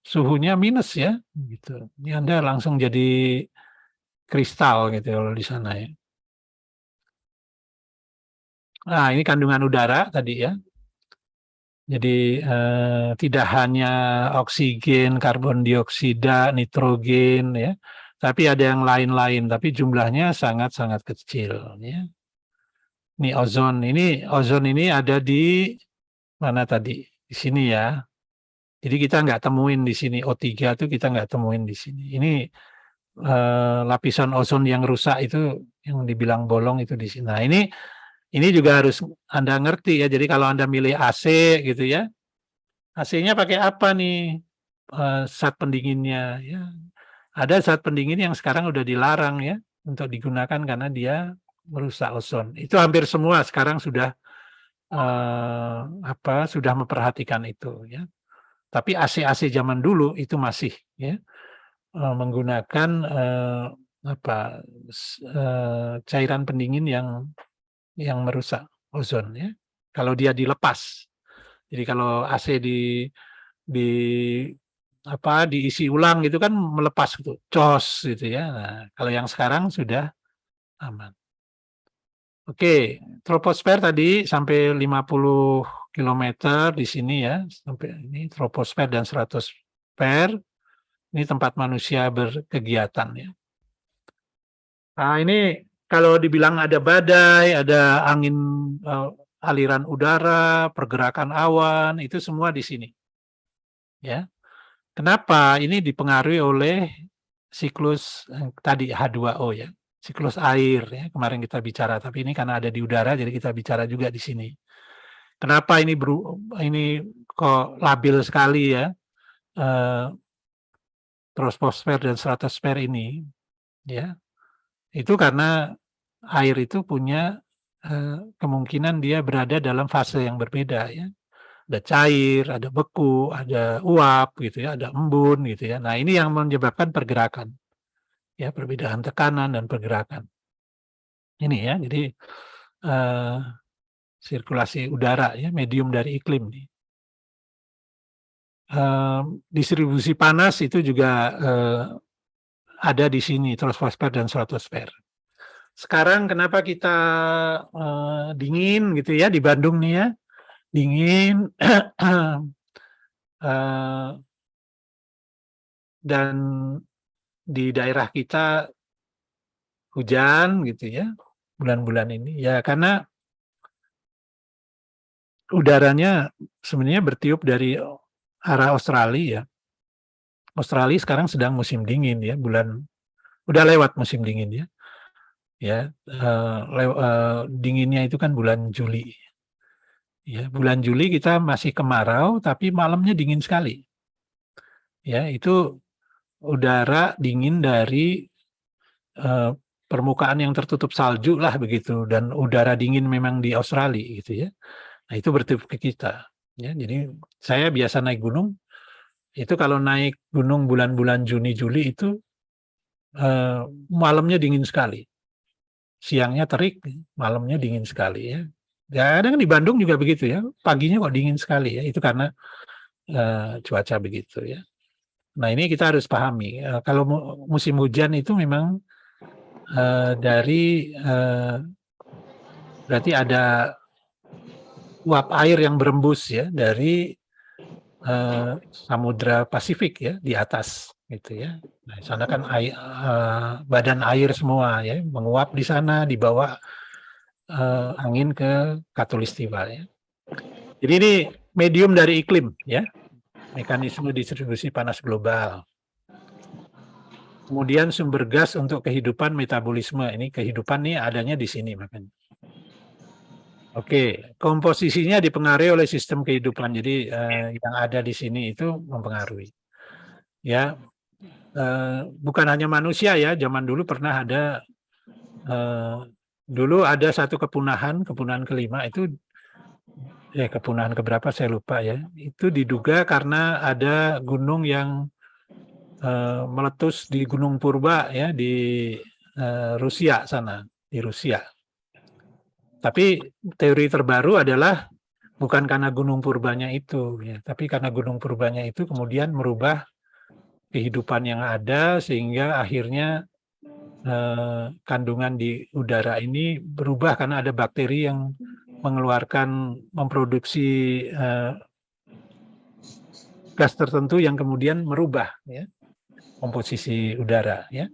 suhunya minus ya. Gitu. Ini Anda langsung jadi kristal gitu kalau di sana ya. Nah ini kandungan udara tadi ya. Jadi tidak hanya oksigen, karbon dioksida, nitrogen ya, tapi ada yang lain-lain. Tapi jumlahnya sangat-sangat kecil. Ya. Ini ozon ini ada di mana tadi? Di sini ya. Jadi kita nggak temuin di sini O3 itu kita nggak temuin di sini. Ini lapisan ozon yang rusak itu yang dibilang bolong itu di sini. Nah ini juga harus Anda ngerti ya. Jadi kalau Anda milih AC gitu ya, AC-nya pakai apa nih zat pendinginnya? Ya, ada zat pendingin yang sekarang udah dilarang ya untuk digunakan karena dia merusak ozon. Itu hampir semua sekarang sudah sudah memperhatikan itu ya. Tapi AC zaman dulu itu masih ya menggunakan cairan pendingin yang merusak ozon ya. Kalau dia dilepas. Jadi kalau AC diisi ulang gitu kan melepas gitu, cos gitu ya. Nah, kalau yang sekarang sudah aman. Oke, troposfer tadi sampai 50 km di sini ya, sampai ini troposfer dan stratosfer. Ini tempat manusia berkegiatan ya. Nah, ini kalau dibilang ada badai, ada angin aliran udara, pergerakan awan, itu semua di sini. Ya. Kenapa? Ini dipengaruhi oleh siklus tadi H2O ya. Siklus air ya, kemarin kita bicara, tapi ini karena ada di udara jadi kita bicara juga di sini. Kenapa ini kok labil sekali ya? Troposfer dan stratosfer ini ya. Itu karena air itu punya kemungkinan dia berada dalam fase yang berbeda ya. Ada cair, ada beku, ada uap gitu ya, ada embun gitu ya. Nah, ini yang menyebabkan pergerakan. Ya, perbedaan tekanan dan pergerakan. Ini ya, jadi sirkulasi udara ya, medium dari iklim nih. Distribusi panas itu juga ada di sini, troposfer dan stratosfer. Sekarang kenapa kita dingin gitu ya di Bandung nih ya, dingin dan di daerah kita hujan gitu ya bulan-bulan ini ya karena udaranya sebenarnya bertiup dari arah Australia ya. Australia sekarang sedang musim dingin ya, udah lewat musim dingin ya. Ya, dinginnya itu kan bulan Juli. Ya, bulan Juli kita masih kemarau tapi malamnya dingin sekali. Ya, itu udara dingin dari permukaan yang tertutup salju lah begitu dan udara dingin memang di Australia gitu ya. Nah, itu bertiup ke kita. Ya, jadi saya biasa naik gunung Itu kalau naik gunung bulan-bulan Juni, Juli itu malamnya dingin sekali. Siangnya terik, malamnya dingin sekali ya. Kadang di Bandung juga begitu ya, paginya kok dingin sekali ya. Itu karena cuaca begitu ya. Nah ini kita harus pahami. Kalau musim hujan itu memang dari berarti ada uap air yang berembus ya dari Samudra Pasifik ya di atas gitu ya. Nah, di sana kan badan air semua ya menguap di sana dibawa angin ke Khatulistiwa ya. Jadi ini medium dari iklim ya. Mekanisme distribusi panas global. Kemudian sumber gas untuk kehidupan metabolisme. Ini kehidupan nih adanya di sini makanya. Oke, komposisinya dipengaruhi oleh sistem kehidupan. Jadi yang ada di sini itu mempengaruhi. Ya, bukan hanya manusia ya. Zaman dulu pernah ada dulu ada satu kepunahan kelima itu kepunahan keberapa saya lupa ya. Itu diduga karena ada gunung yang meletus di Gunung Purba ya di Rusia sana, di Rusia. Tapi teori terbaru adalah bukan karena gunung purbanya itu, ya, tapi karena gunung purbanya itu kemudian merubah kehidupan yang ada sehingga akhirnya kandungan di udara ini berubah karena ada bakteri yang memproduksi gas tertentu yang kemudian merubah ya, komposisi udara. Ya.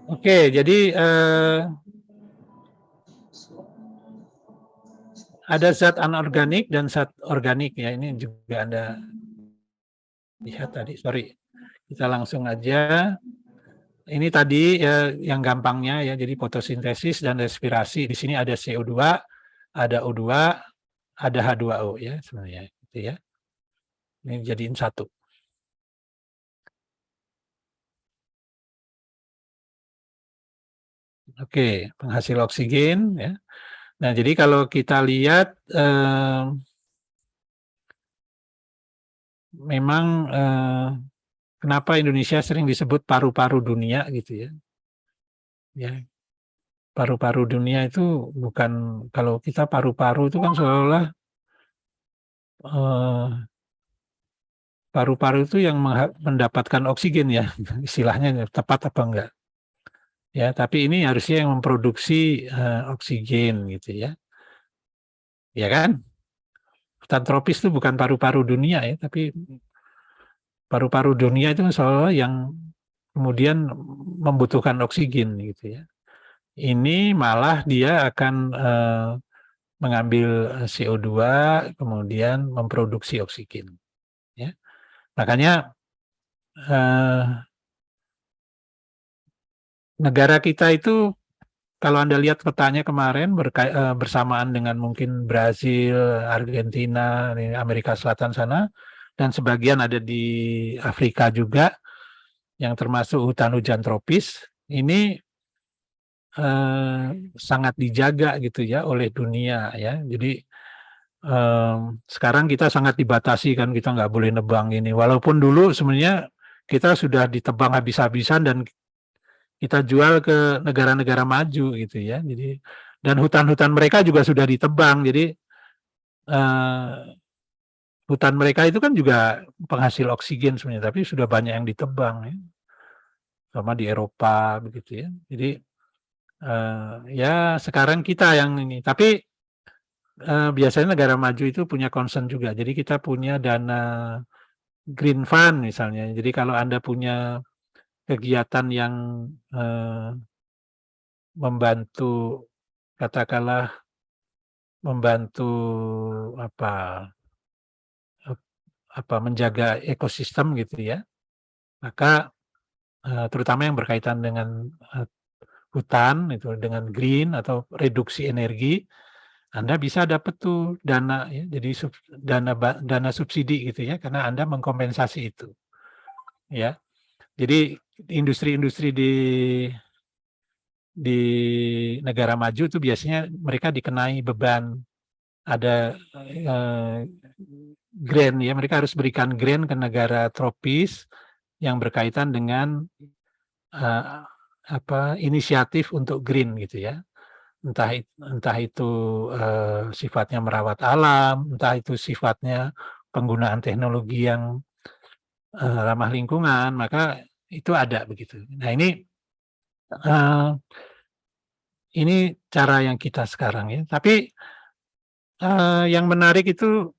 Oke, jadi ada zat anorganik dan zat organik ya. Ini juga Anda lihat tadi. Sorry, kita langsung aja. Ini tadi ya, yang gampangnya ya. Jadi fotosintesis dan respirasi. Di sini ada CO2, ada O2, ada H2O ya sebenarnya. Gitu ya. Ini jadiin satu. Oke, penghasil oksigen ya. Nah, jadi kalau kita lihat memang kenapa Indonesia sering disebut paru-paru dunia gitu ya. Ya. Paru-paru dunia itu bukan, kalau kita paru-paru itu kan seolah-olah paru-paru itu yang mendapatkan oksigen ya, istilahnya tepat apa enggak. Ya, tapi ini harusnya yang memproduksi oksigen gitu ya. Ya kan? Hutan tropis itu bukan paru-paru dunia ya, tapi paru-paru dunia itu soal yang kemudian membutuhkan oksigen gitu ya. Ini malah dia akan mengambil CO2 kemudian memproduksi oksigen. Ya. Makanya negara kita itu kalau Anda lihat petanya kemarin bersamaan dengan mungkin Brazil, Argentina, Amerika Selatan sana, dan sebagian ada di Afrika juga, yang termasuk hutan hujan tropis, ini sangat dijaga gitu ya oleh dunia ya. Jadi sekarang kita sangat dibatasi kan, kita nggak boleh nebang ini. Walaupun dulu sebenarnya kita sudah ditebang habis-habisan dan kita jual ke negara-negara maju gitu ya. Jadi dan hutan-hutan mereka juga sudah ditebang. Jadi hutan mereka itu kan juga penghasil oksigen sebenarnya, tapi sudah banyak yang ditebang ya. Sama di Eropa begitu ya. Jadi ya sekarang kita yang ini. Tapi biasanya negara maju itu punya concern juga. Jadi kita punya dana green fund misalnya. Jadi kalau Anda punya kegiatan yang membantu, katakanlah membantu menjaga ekosistem gitu ya, maka terutama yang berkaitan dengan hutan itu dengan green atau reduksi energi, Anda bisa dapat tuh dana ya, jadi dana subsidi gitu ya, karena Anda mengkompensasi itu ya. Jadi industri-industri di negara maju itu biasanya mereka dikenai beban ada grant ya, mereka harus berikan grant ke negara tropis yang berkaitan dengan inisiatif untuk green gitu ya. Entah itu sifatnya merawat alam, entah itu sifatnya penggunaan teknologi yang ramah lingkungan, maka itu ada begitu. Nah ini cara yang kita sekarang ya. Tapi yang menarik itu,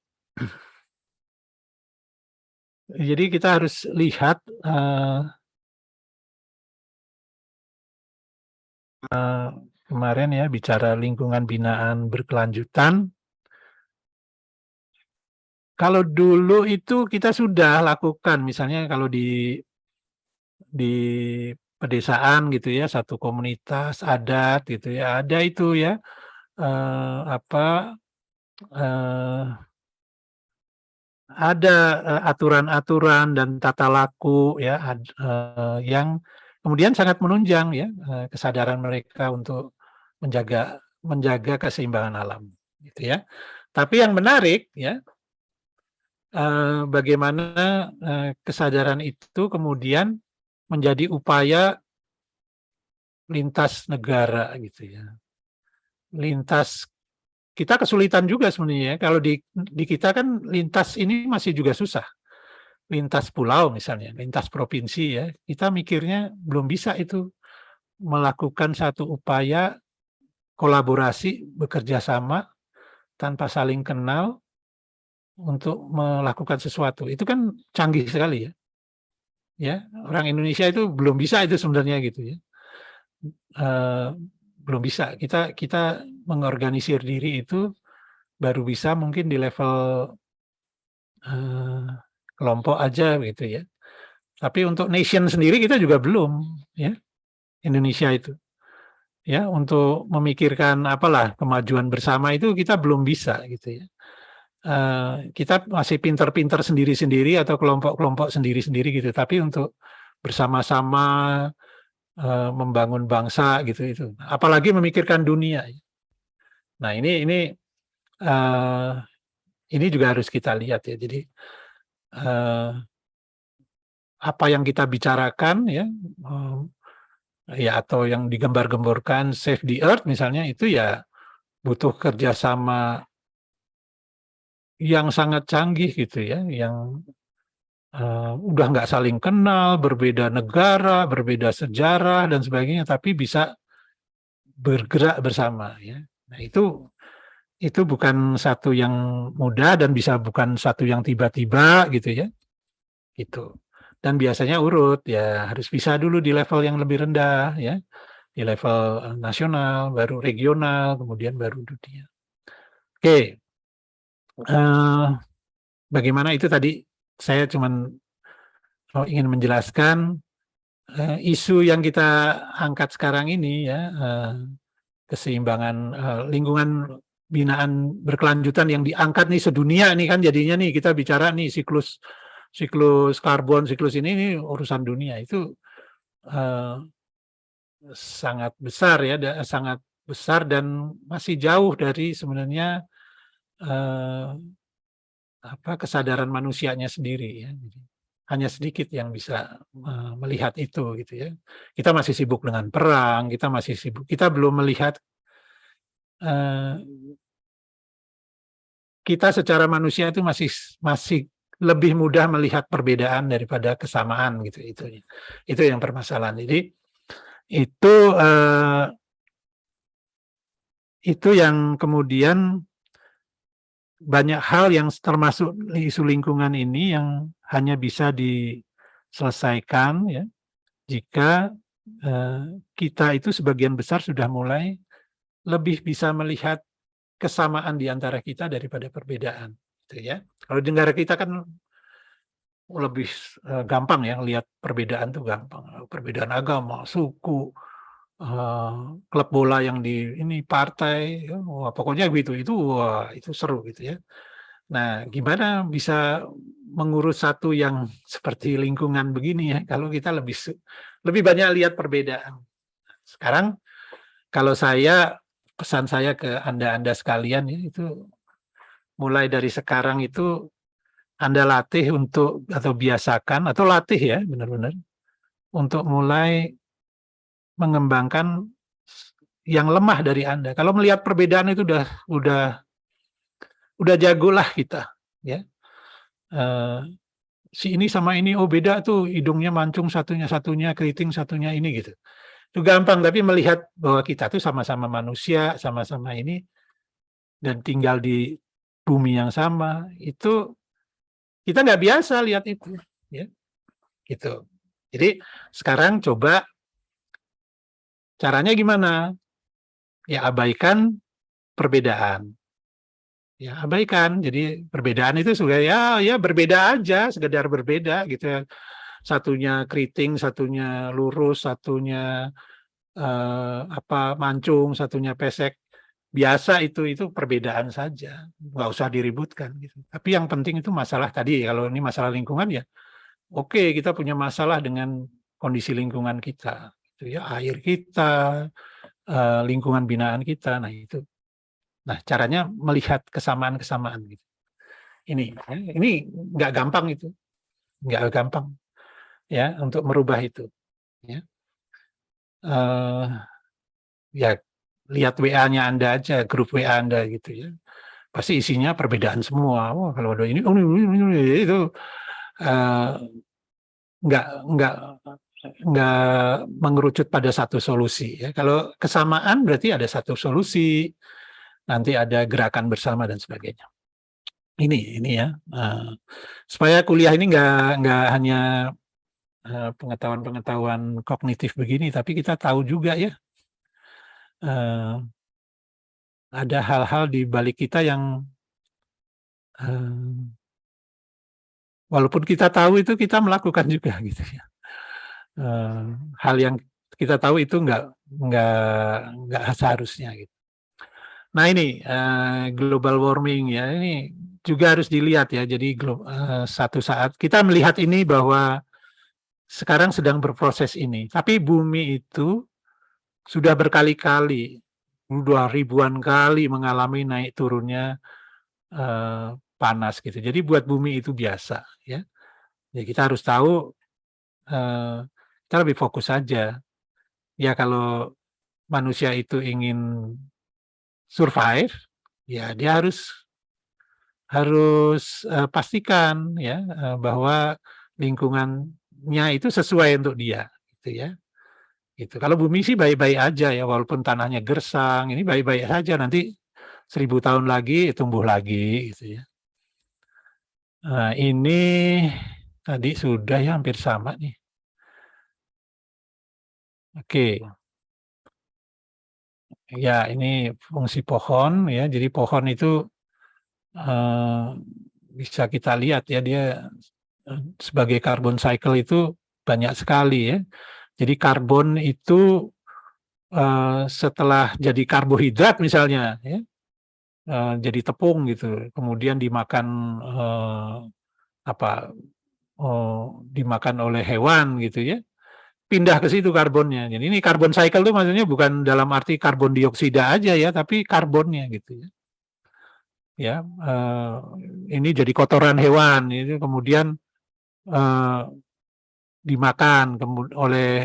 jadi kita harus lihat kemarin ya bicara lingkungan binaan berkelanjutan. Kalau dulu itu kita sudah lakukan, misalnya kalau di pedesaan gitu ya, satu komunitas adat gitu ya, ada itu ya ada aturan-aturan dan tata laku ya yang kemudian sangat menunjang ya kesadaran mereka untuk menjaga keseimbangan alam gitu ya. Tapi yang menarik ya, bagaimana kesadaran itu kemudian menjadi upaya lintas negara gitu ya. Lintas, kita kesulitan juga sebenarnya ya. Kalau di kita kan lintas ini masih juga susah. Lintas pulau misalnya, lintas provinsi ya. Kita mikirnya belum bisa itu melakukan satu upaya kolaborasi, bekerja sama tanpa saling kenal untuk melakukan sesuatu. Itu kan canggih sekali ya. Ya, orang Indonesia itu belum bisa itu sebenarnya gitu ya. Belum bisa. Kita mengorganisir diri itu baru bisa mungkin di level kelompok aja gitu ya. Tapi untuk nation sendiri kita juga belum ya, Indonesia itu. Ya, untuk memikirkan apalah kemajuan bersama itu kita belum bisa gitu ya. Kita masih pinter-pinter sendiri-sendiri atau kelompok-kelompok sendiri-sendiri gitu. Tapi untuk bersama-sama membangun bangsa gitu itu. Apalagi memikirkan dunia. Nah ini juga harus kita lihat ya. Jadi apa yang kita bicarakan ya, ya atau yang digembar-gemborkan save the earth misalnya, itu ya butuh kerjasama yang sangat canggih gitu ya, yang udah nggak saling kenal, berbeda negara, berbeda sejarah dan sebagainya, tapi bisa bergerak bersama ya. Nah itu bukan satu yang mudah dan bukan satu yang tiba-tiba gitu ya. Gitu. Dan biasanya urut ya, harus bisa dulu di level yang lebih rendah ya, di level nasional, baru regional, kemudian baru dunia. Oke, bagaimana itu tadi saya cuman ingin menjelaskan isu yang kita angkat sekarang ini ya, keseimbangan lingkungan binaan berkelanjutan yang diangkat nih sedunia nih kan, jadinya nih kita bicara nih siklus karbon, siklus ini urusan dunia, itu sangat besar ya, sangat besar dan masih jauh dari sebenarnya kesadaran manusianya sendiri ya. Hanya sedikit yang bisa melihat itu gitu ya. Kita masih sibuk dengan perang, kita belum melihat kita secara manusia itu masih lebih mudah melihat perbedaan daripada kesamaan gitu. Itu yang permasalahan. Jadi itu yang kemudian banyak hal yang termasuk isu lingkungan ini yang hanya bisa diselesaikan ya jika kita itu sebagian besar sudah mulai lebih bisa melihat kesamaan di antara kita daripada perbedaan gitu ya. Kalau di negara kita kan lebih gampang ya lihat perbedaan tuh gampang. Perbedaan agama, suku, klub bola yang di ini partai, wah, pokoknya gitu itu seru gitu ya. Nah, gimana bisa mengurus satu yang seperti lingkungan begini ya, kalau kita lebih banyak lihat perbedaan. Sekarang kalau pesan saya ke Anda sekalian ya, itu mulai dari sekarang itu Anda latih untuk atau biasakan atau latih ya benar-benar untuk mulai mengembangkan yang lemah dari Anda. Kalau melihat perbedaan itu udah jago lah kita, ya. Si ini sama ini, oh beda tuh, hidungnya mancung satunya keriting, satunya ini gitu. Itu gampang, tapi melihat bahwa kita tuh sama-sama manusia, sama-sama ini, dan tinggal di bumi yang sama, itu kita nggak biasa lihat itu, ya, gitu. Jadi sekarang coba caranya gimana? Ya abaikan perbedaan. Ya abaikan. Jadi perbedaan itu sudah ya berbeda aja, sekedar berbeda gitu ya. Satunya keriting, satunya lurus, satunya mancung, satunya pesek. Biasa itu perbedaan saja, nggak usah diributkan gitu. Tapi yang penting itu masalah tadi, kalau ini masalah lingkungan ya, oke, kita punya masalah dengan kondisi lingkungan kita, gitu ya, air kita, lingkungan binaan kita, nah itu. Nah caranya melihat kesamaan-kesamaan gitu. Ini nggak gampang itu, nggak gampang ya untuk merubah itu. Ya. Ya lihat WA-nya Anda aja, grup WA Anda gitu ya. Pasti isinya perbedaan semua. Wah, kalau ada ini itu nggak mengerucut pada satu solusi ya. Kalau kesamaan berarti ada satu solusi, nanti ada gerakan bersama dan sebagainya. Ini ya. Supaya kuliah ini nggak hanya pengetahuan-pengetahuan kognitif begini, tapi kita tahu juga ya. Ada hal-hal di balik kita yang walaupun kita tahu itu kita melakukan juga gitu ya. Hal yang kita tahu itu nggak seharusnya gitu. Nah ini global warming ya, ini juga harus dilihat ya. Jadi satu saat kita melihat ini bahwa sekarang sedang berproses ini, tapi bumi itu sudah berkali-kali, udah ribuan kali mengalami naik turunnya panas gitu. Jadi buat bumi itu biasa ya. Ya kita harus tahu kita lebih fokus saja. Ya kalau manusia itu ingin survive, ya dia harus pastikan ya bahwa lingkungannya itu sesuai untuk dia, gitu ya. Gitu. Kalau bumi sih baik-baik aja ya, walaupun tanahnya gersang, ini baik-baik saja. Nanti 1000 tahun lagi tumbuh lagi, gitu ya. Ini tadi sudah ya hampir sama nih. Oke. Ya, ini fungsi pohon ya. Jadi pohon itu bisa kita lihat ya, dia sebagai carbon cycle itu banyak sekali ya. Jadi karbon itu setelah jadi karbohidrat misalnya ya, jadi tepung gitu, kemudian dimakan dimakan oleh hewan gitu ya, pindah ke situ karbonnya. Jadi ini carbon cycle itu maksudnya bukan dalam arti karbon dioksida aja ya, tapi karbonnya gitu ya. Ya, ini jadi kotoran hewan itu kemudian dimakan oleh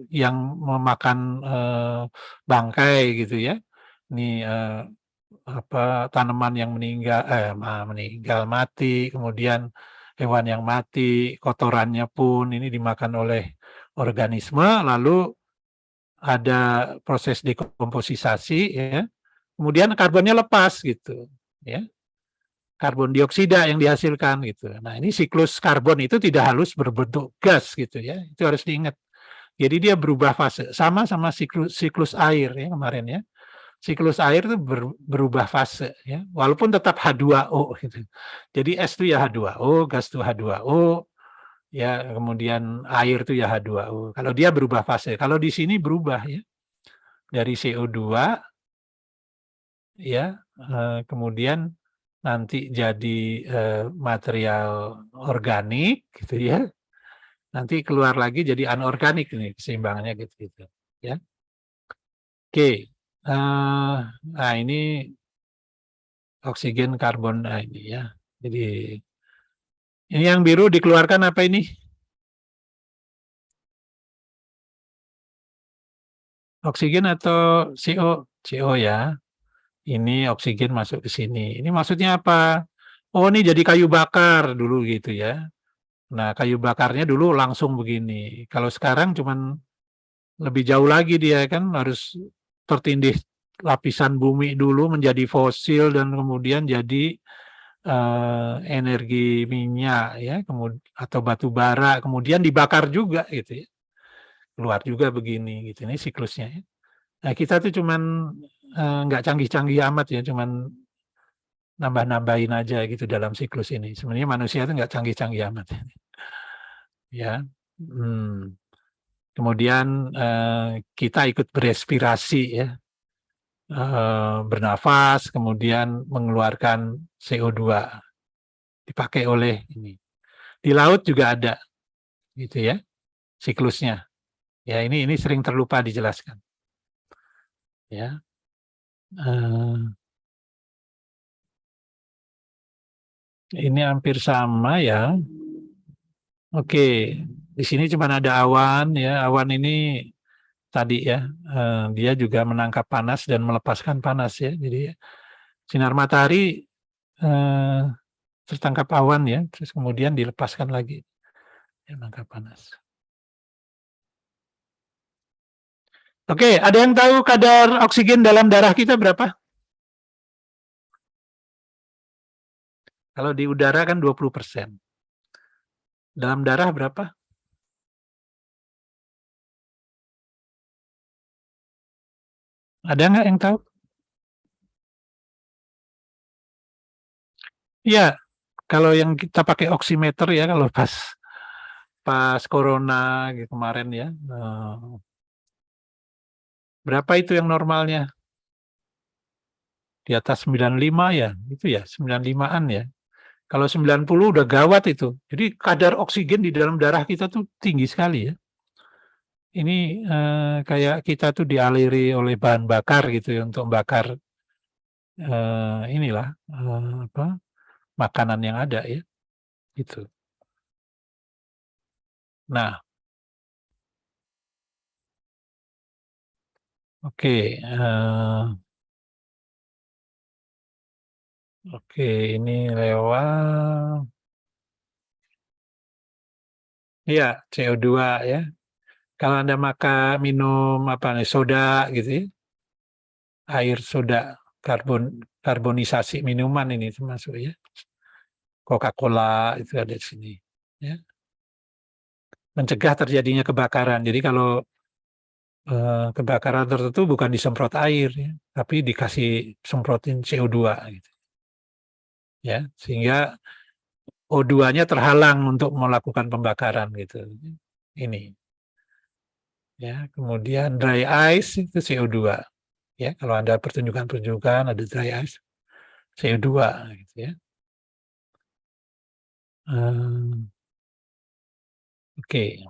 yang memakan bangkai gitu ya. Ini tanaman yang meninggal mati, kemudian hewan yang mati, kotorannya pun ini dimakan oleh organisme, lalu ada proses dekomposisasi ya. Kemudian karbonnya lepas gitu ya. Karbon dioksida yang dihasilkan gitu. Nah, ini siklus karbon itu tidak harus berbentuk gas gitu ya. Itu harus diingat. Jadi dia berubah fase, sama siklus air ya kemarin ya. Siklus air itu berubah fase ya, walaupun tetap H2O gitu. Jadi es itu ya H2O, gas itu H2O, ya kemudian air itu ya H2O. Kalau dia berubah fase, kalau di sini berubah ya dari CO2 ya, kemudian nanti jadi material organik gitu ya. Nanti keluar lagi jadi anorganik nih keseimbangannya gitu ya. Oke. Nah ini oksigen, karbon, nah ini ya. Jadi ini yang biru dikeluarkan apa ini? Oksigen atau CO? CO ya. Ini oksigen masuk ke sini. Ini maksudnya apa? Oh, ini jadi kayu bakar dulu gitu ya. Nah, kayu bakarnya dulu langsung begini. Kalau sekarang cuman lebih jauh lagi dia kan harus tertindih lapisan bumi dulu menjadi fosil dan kemudian jadi energi minyak ya, kemudian atau batu bara, kemudian dibakar juga gitu ya. Keluar juga begini gitu. Ini siklusnya ya. Nah, kita tuh cuman nggak canggih-canggih amat ya, cuman nambah-nambahin aja gitu dalam siklus ini. Sebenarnya manusia itu nggak canggih-canggih amat ya. Kemudian kita ikut berespirasi ya, bernafas, kemudian mengeluarkan CO2 dipakai oleh ini. Di laut juga ada gitu ya siklusnya. Ya ini sering terlupa dijelaskan. Ya. Ini hampir sama ya. Oke, di sini cuma ada awan ya. Awan ini tadi ya, dia juga menangkap panas dan melepaskan panas ya. Jadi sinar matahari tertangkap awan ya, terus kemudian dilepaskan lagi ya, menangkap panas. Oke, ada yang tahu kadar oksigen dalam darah kita berapa? Kalau di udara kan 20%. Dalam darah berapa? Ada nggak yang tahu? Iya, kalau yang kita pakai oximeter ya, kalau pas corona gitu kemarin ya, berapa itu yang normalnya? Di atas 95 ya, itu ya 95-an ya. Kalau 90 udah gawat itu. Jadi kadar oksigen di dalam darah kita tuh tinggi sekali ya. Ini kayak kita tuh dialiri oleh bahan bakar gitu ya untuk bakar inilah apa makanan yang ada ya, gitu. Nah, oke, oke, ini lewat, ya CO2 ya. Kalau Anda minum apa nih soda gitu ya, air soda karbonisasi minuman ini termasuk ya. Coca-Cola itu ada di sini ya. Mencegah terjadinya kebakaran. Jadi kalau kebakaran tertentu bukan disemprot air ya, tapi dikasih semprotin CO2 gitu. Ya, sehingga O2-nya terhalang untuk melakukan pembakaran gitu. Ini. Ya, kemudian dry ice itu CO2. Ya, kalau Anda pertunjukan ada dry ice CO2 gitu ya. Oke.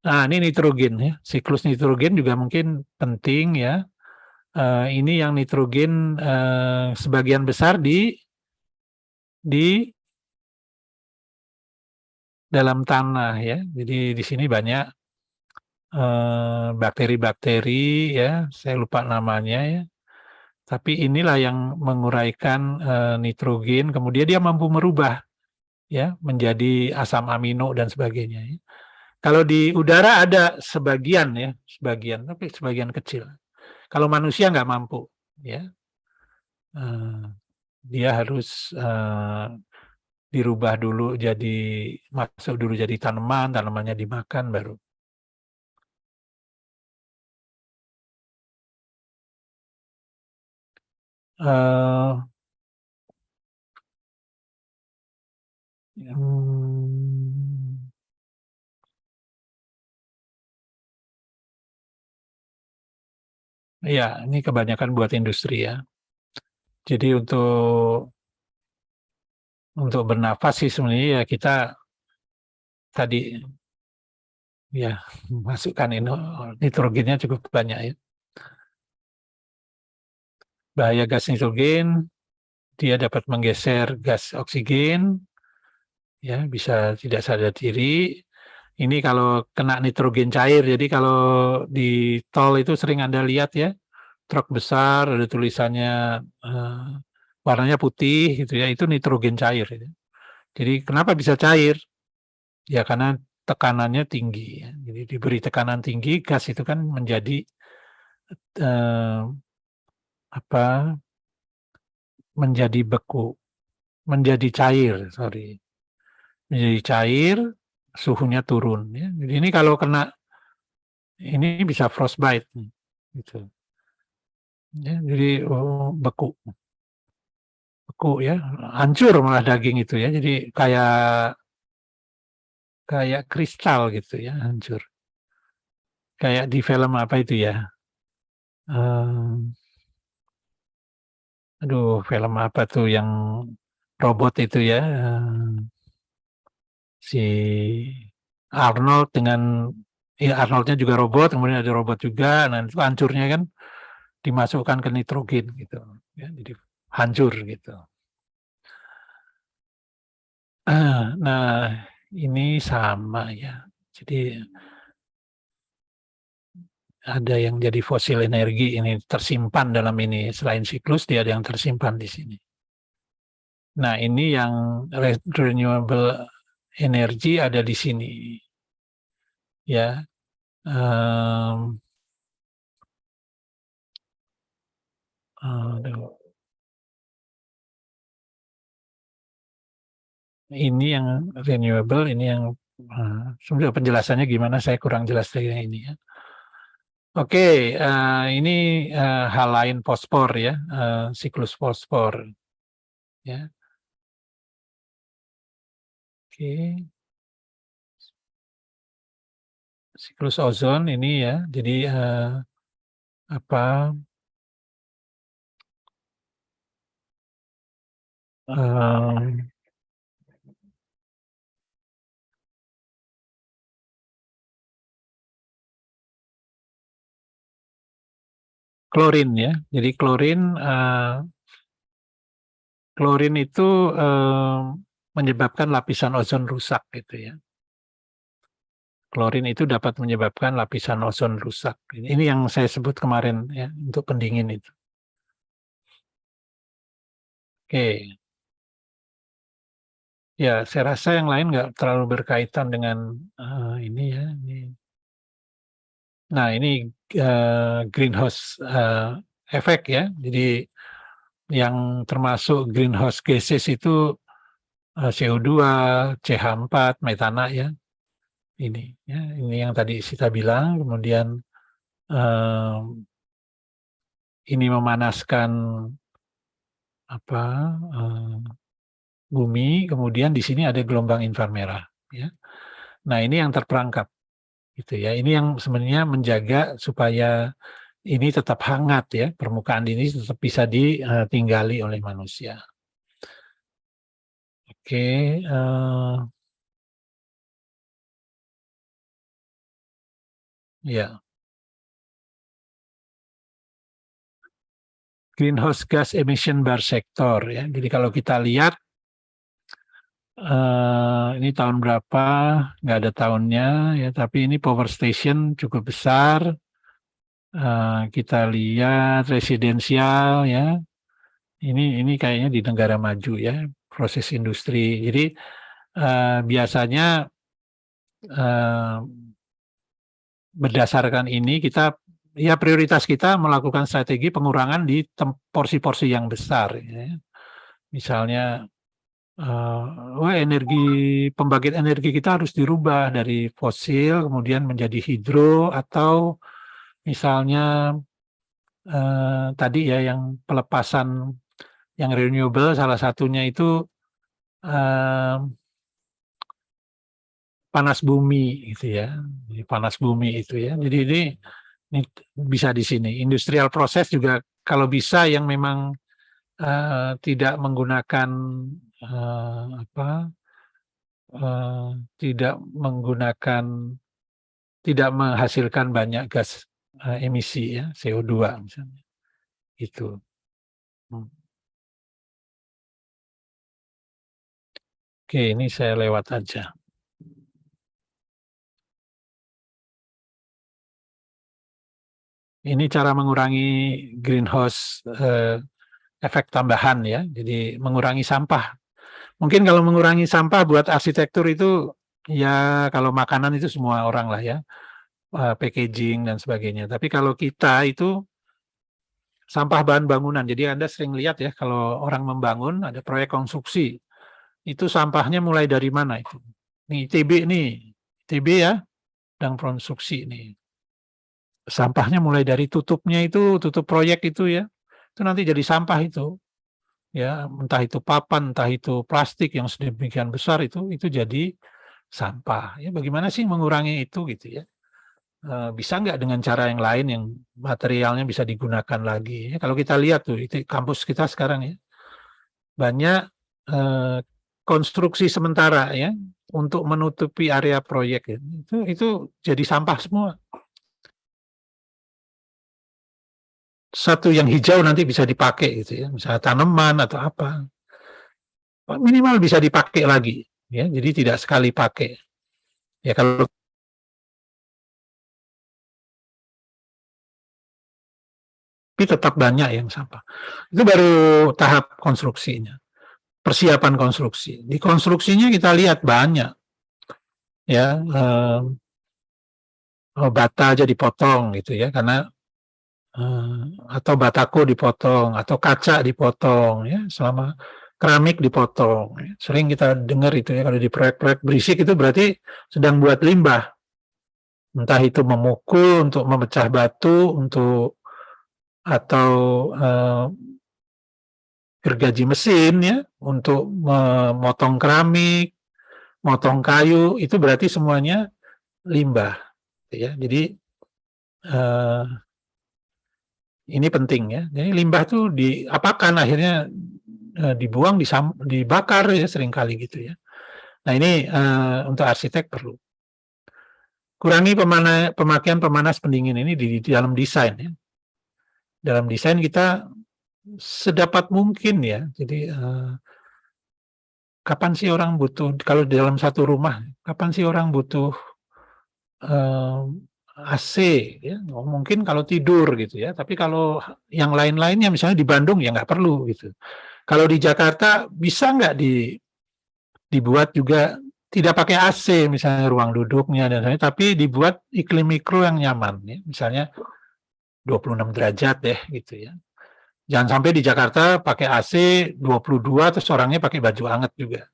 Nah, ini nitrogen ya. Siklus nitrogen juga mungkin penting ya. Ini yang nitrogen sebagian besar di dalam tanah ya. Jadi di sini banyak bakteri-bakteri ya, saya lupa namanya ya. Tapi inilah yang menguraikan nitrogen, kemudian dia mampu merubah ya menjadi asam amino dan sebagainya. Ya. Kalau di udara ada sebagian ya, tapi sebagian kecil. Kalau manusia nggak mampu ya. Dia harus dirubah dulu masuk dulu jadi tanamannya dimakan baru. Ya, ini kebanyakan buat industri ya. Jadi untuk bernafas sih sebenarnya ya kita tadi ya masukkan nitrogennya cukup banyak ya. Bahaya gas nitrogen dia dapat menggeser gas oksigen, ya bisa tidak sadar diri. Ini kalau kena nitrogen cair, jadi kalau di tol itu sering Anda lihat ya, truk besar ada tulisannya warnanya putih gitu ya, itu nitrogen cair. Ya. Jadi kenapa bisa cair? Ya karena tekanannya tinggi. Ya. Jadi diberi tekanan tinggi, gas itu kan menjadi menjadi beku, menjadi cair, menjadi cair, suhunya turun. Ya. Jadi ini kalau kena ini bisa frostbite, gitu. Ya, jadi beku ya, hancur malah daging itu ya. Jadi kayak kristal gitu ya, hancur. Kayak di film apa itu ya? Film apa tuh yang robot itu ya? Si Arnold Arnoldnya juga robot, kemudian ada robot juga. Nah itu hancurnya kan dimasukkan ke nitrogen gitu, ya, jadi hancur gitu. Nah ini sama ya. Jadi ada yang jadi fosil energi ini tersimpan dalam ini, selain siklus dia ada yang tersimpan di sini. Nah ini yang renewable energy ada di sini, ya. Ini yang renewable, ini yang sebenarnya penjelasannya gimana saya kurang jelas dari ini ya. Oke, ini hal lain fosfor ya, siklus fosfor ya. Oke. Siklus ozon ini ya. Jadi klorin ya. Jadi klorin itu menyebabkan lapisan ozon rusak gitu ya. Klorin itu dapat menyebabkan lapisan ozon rusak. Ini yang saya sebut kemarin ya, untuk pendingin itu. Oke. Ya, saya rasa yang lain nggak terlalu berkaitan dengan ini ya. Nah, ini greenhouse effect ya. Jadi yang termasuk greenhouse gases itu CO2, CH4, metana ya. Ini yang tadi Sita bilang. Kemudian ini memanaskan bumi. Kemudian di sini ada gelombang inframerah. Ya. Nah ini yang terperangkap, gitu ya. Ini yang sebenarnya menjaga supaya ini tetap hangat ya. Permukaan ini tetap bisa ditinggali oleh manusia. Oke. Ya. Greenhouse gas emission bar sector ya. Jadi kalau kita lihat ini tahun berapa, nggak ada tahunnya ya, tapi ini power station cukup besar. Kita lihat residensial ya. Ini kayaknya di negara maju ya, proses industri. Jadi biasanya berdasarkan ini prioritas kita melakukan strategi pengurangan di porsi-porsi yang besar. Ya. Misalnya, pembangkit energi kita harus dirubah dari fosil kemudian menjadi hidro, atau misalnya tadi ya yang pelepasan yang renewable, salah satunya itu panas bumi gitu ya, panas bumi itu ya. Jadi ini bisa di sini. Industrial proses juga kalau bisa yang memang tidak menggunakan tidak menghasilkan banyak gas emisi ya, CO2 misalnya. Itu. Oke, ini saya lewat aja. Ini cara mengurangi greenhouse efek tambahan ya. Jadi mengurangi sampah. Mungkin kalau mengurangi sampah buat arsitektur itu ya kalau makanan itu semua orang lah ya. Packaging dan sebagainya. Tapi kalau kita itu sampah bahan bangunan. Jadi Anda sering lihat ya kalau orang membangun ada proyek konstruksi. Itu sampahnya mulai dari mana itu? Nih ITB nih. ITB ya, dan konstruksi nih. Sampahnya mulai dari tutupnya itu, tutup proyek itu ya. Itu nanti jadi sampah itu. Ya, entah itu papan, entah itu plastik yang sedemikian besar itu jadi sampah. Ya, bagaimana sih mengurangi itu gitu ya? Bisa nggak dengan cara yang lain yang materialnya bisa digunakan lagi? Ya, kalau kita lihat tuh, itu kampus kita sekarang ya, banyak konstruksi sementara ya untuk menutupi area proyek ya. Itu jadi sampah semua. Satu yang hijau nanti bisa dipakai gitu ya, misalnya tanaman atau apa, minimal bisa dipakai lagi ya, jadi tidak sekali pakai ya. Kalau tapi tetap banyak yang sampah. Itu baru tahap konstruksinya, persiapan konstruksi. Di konstruksinya kita lihat banyak ya, bata aja dipotong gitu ya, karena atau batako dipotong, atau kaca dipotong, ya, selama keramik dipotong. Ya. Sering kita dengar itu ya, kalau di proyek-proyek berisik itu berarti sedang buat limbah. Entah itu memukul untuk memecah batu, atau gergaji mesin ya, untuk memotong keramik, motong kayu, itu berarti semuanya limbah. Ya. Jadi ini penting ya. Jadi limbah tuh diapakan akhirnya dibuang, dibakar ya seringkali gitu ya. Nah ini untuk arsitek perlu. Kurangi pemakaian pemanas pendingin ini di dalam desain ya. Dalam desain kita sedapat mungkin ya. Jadi kapan sih orang butuh, kalau di dalam satu rumah, kapan sih orang butuh AC ya, mungkin kalau tidur gitu ya, tapi kalau yang lain-lainnya misalnya di Bandung ya nggak perlu gitu. Kalau di Jakarta bisa nggak dibuat juga tidak pakai AC misalnya ruang duduknya dan sebagainya, tapi dibuat iklim mikro yang nyaman ya, misalnya 26 derajat deh gitu ya. Jangan sampai di Jakarta pakai AC 22 terus orangnya pakai baju hangat juga.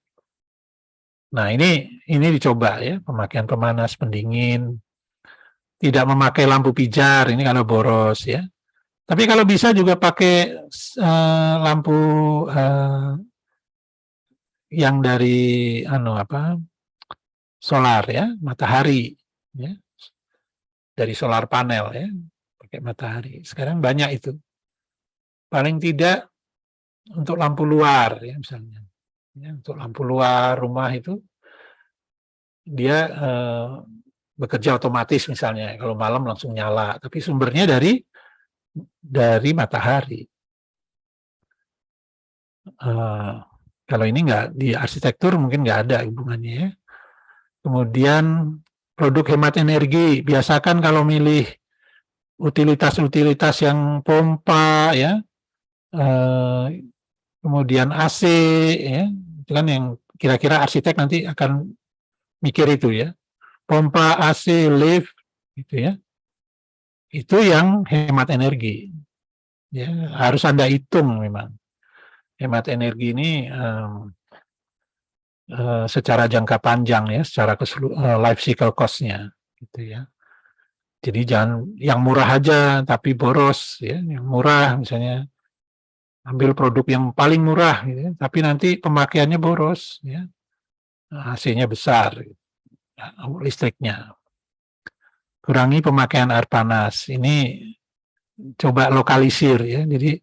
Nah ini dicoba ya, pemakaian pemanas pendingin. Tidak memakai lampu pijar, ini kalau boros ya. Tapi kalau bisa juga pakai lampu yang dari solar ya, matahari ya. Dari solar panel ya, pakai matahari. Sekarang banyak itu. Paling tidak untuk lampu luar ya misalnya. Ya, untuk lampu luar rumah itu dia bekerja otomatis misalnya, kalau malam langsung nyala, tapi sumbernya dari matahari. Kalau ini nggak, di arsitektur mungkin nggak ada hubungannya ya. Kemudian produk hemat energi, biasakan kalau milih utilitas-utilitas yang pompa ya, kemudian AC ya, itu kan yang kira-kira arsitek nanti akan mikir itu ya. Pompa, AC, lift, gitu ya. Itu yang hemat energi. Ya, harus Anda hitung memang. Hemat energi ini secara jangka panjang ya, secara life cycle cost-nya, gitu ya. Jadi jangan yang murah aja tapi boros ya. Yang murah misalnya ambil produk yang paling murah, gitu ya, tapi nanti pemakaiannya boros, ya. AC-nya besar, listriknya. Kurangi pemakaian air panas. Ini coba lokalisir ya. Jadi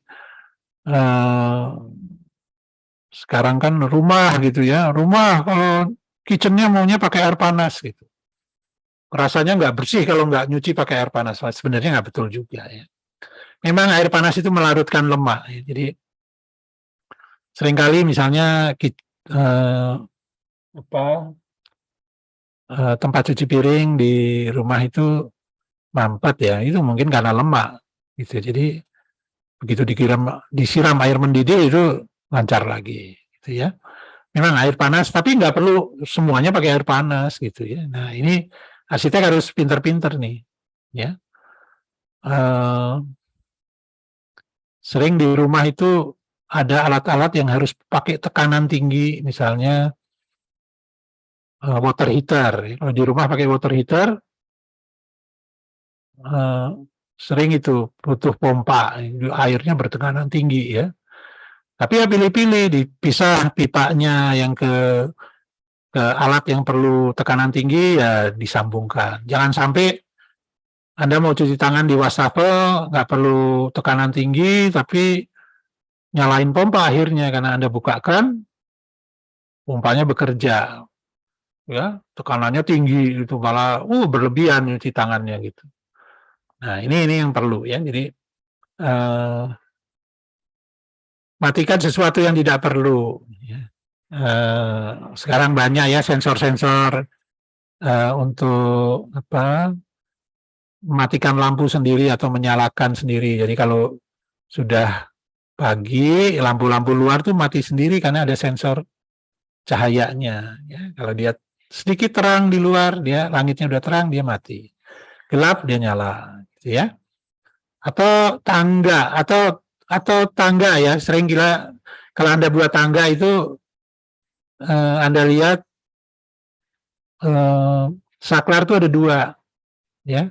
sekarang kan rumah gitu ya. Rumah kalau kitchennya maunya pakai air panas gitu. Rasanya nggak bersih kalau nggak nyuci pakai air panas. Sebenarnya nggak betul juga ya. Memang air panas itu melarutkan lemak. Ya. Jadi seringkali misalnya tempat cuci piring di rumah itu mampet ya, itu mungkin karena lemak gitu. Jadi begitu disiram air mendidih itu lancar lagi gitu ya. Memang air panas, tapi nggak perlu semuanya pakai air panas gitu ya. Nah ini arsitek harus pinter-pinter nih ya. Sering di rumah itu ada alat-alat yang harus pakai tekanan tinggi, misalnya water heater. Kalau di rumah pakai water heater, sering itu butuh pompa, airnya bertekanan tinggi ya. Tapi ya pilih-pilih, dipisah pipanya yang ke alat yang perlu tekanan tinggi ya disambungkan. Jangan sampai Anda mau cuci tangan di wastafel, nggak perlu tekanan tinggi, tapi nyalain pompa akhirnya karena Anda bukakan, pompanya bekerja. Ya, tekanannya tinggi, itu malah berlebihan cuci tangannya gitu. Nah, ini yang perlu ya. Jadi matikan sesuatu yang tidak perlu. Ya. Sekarang banyak ya sensor-sensor untuk mematikan lampu sendiri atau menyalakan sendiri. Jadi kalau sudah pagi, lampu-lampu luar tuh mati sendiri karena ada sensor cahayanya. Ya. Kalau dia sedikit terang di luar, dia langitnya udah terang, dia mati. Gelap dia nyala, gitu ya. Atau tangga ya, sering kalau Anda buat tangga itu Anda lihat saklar itu ada 2 ya,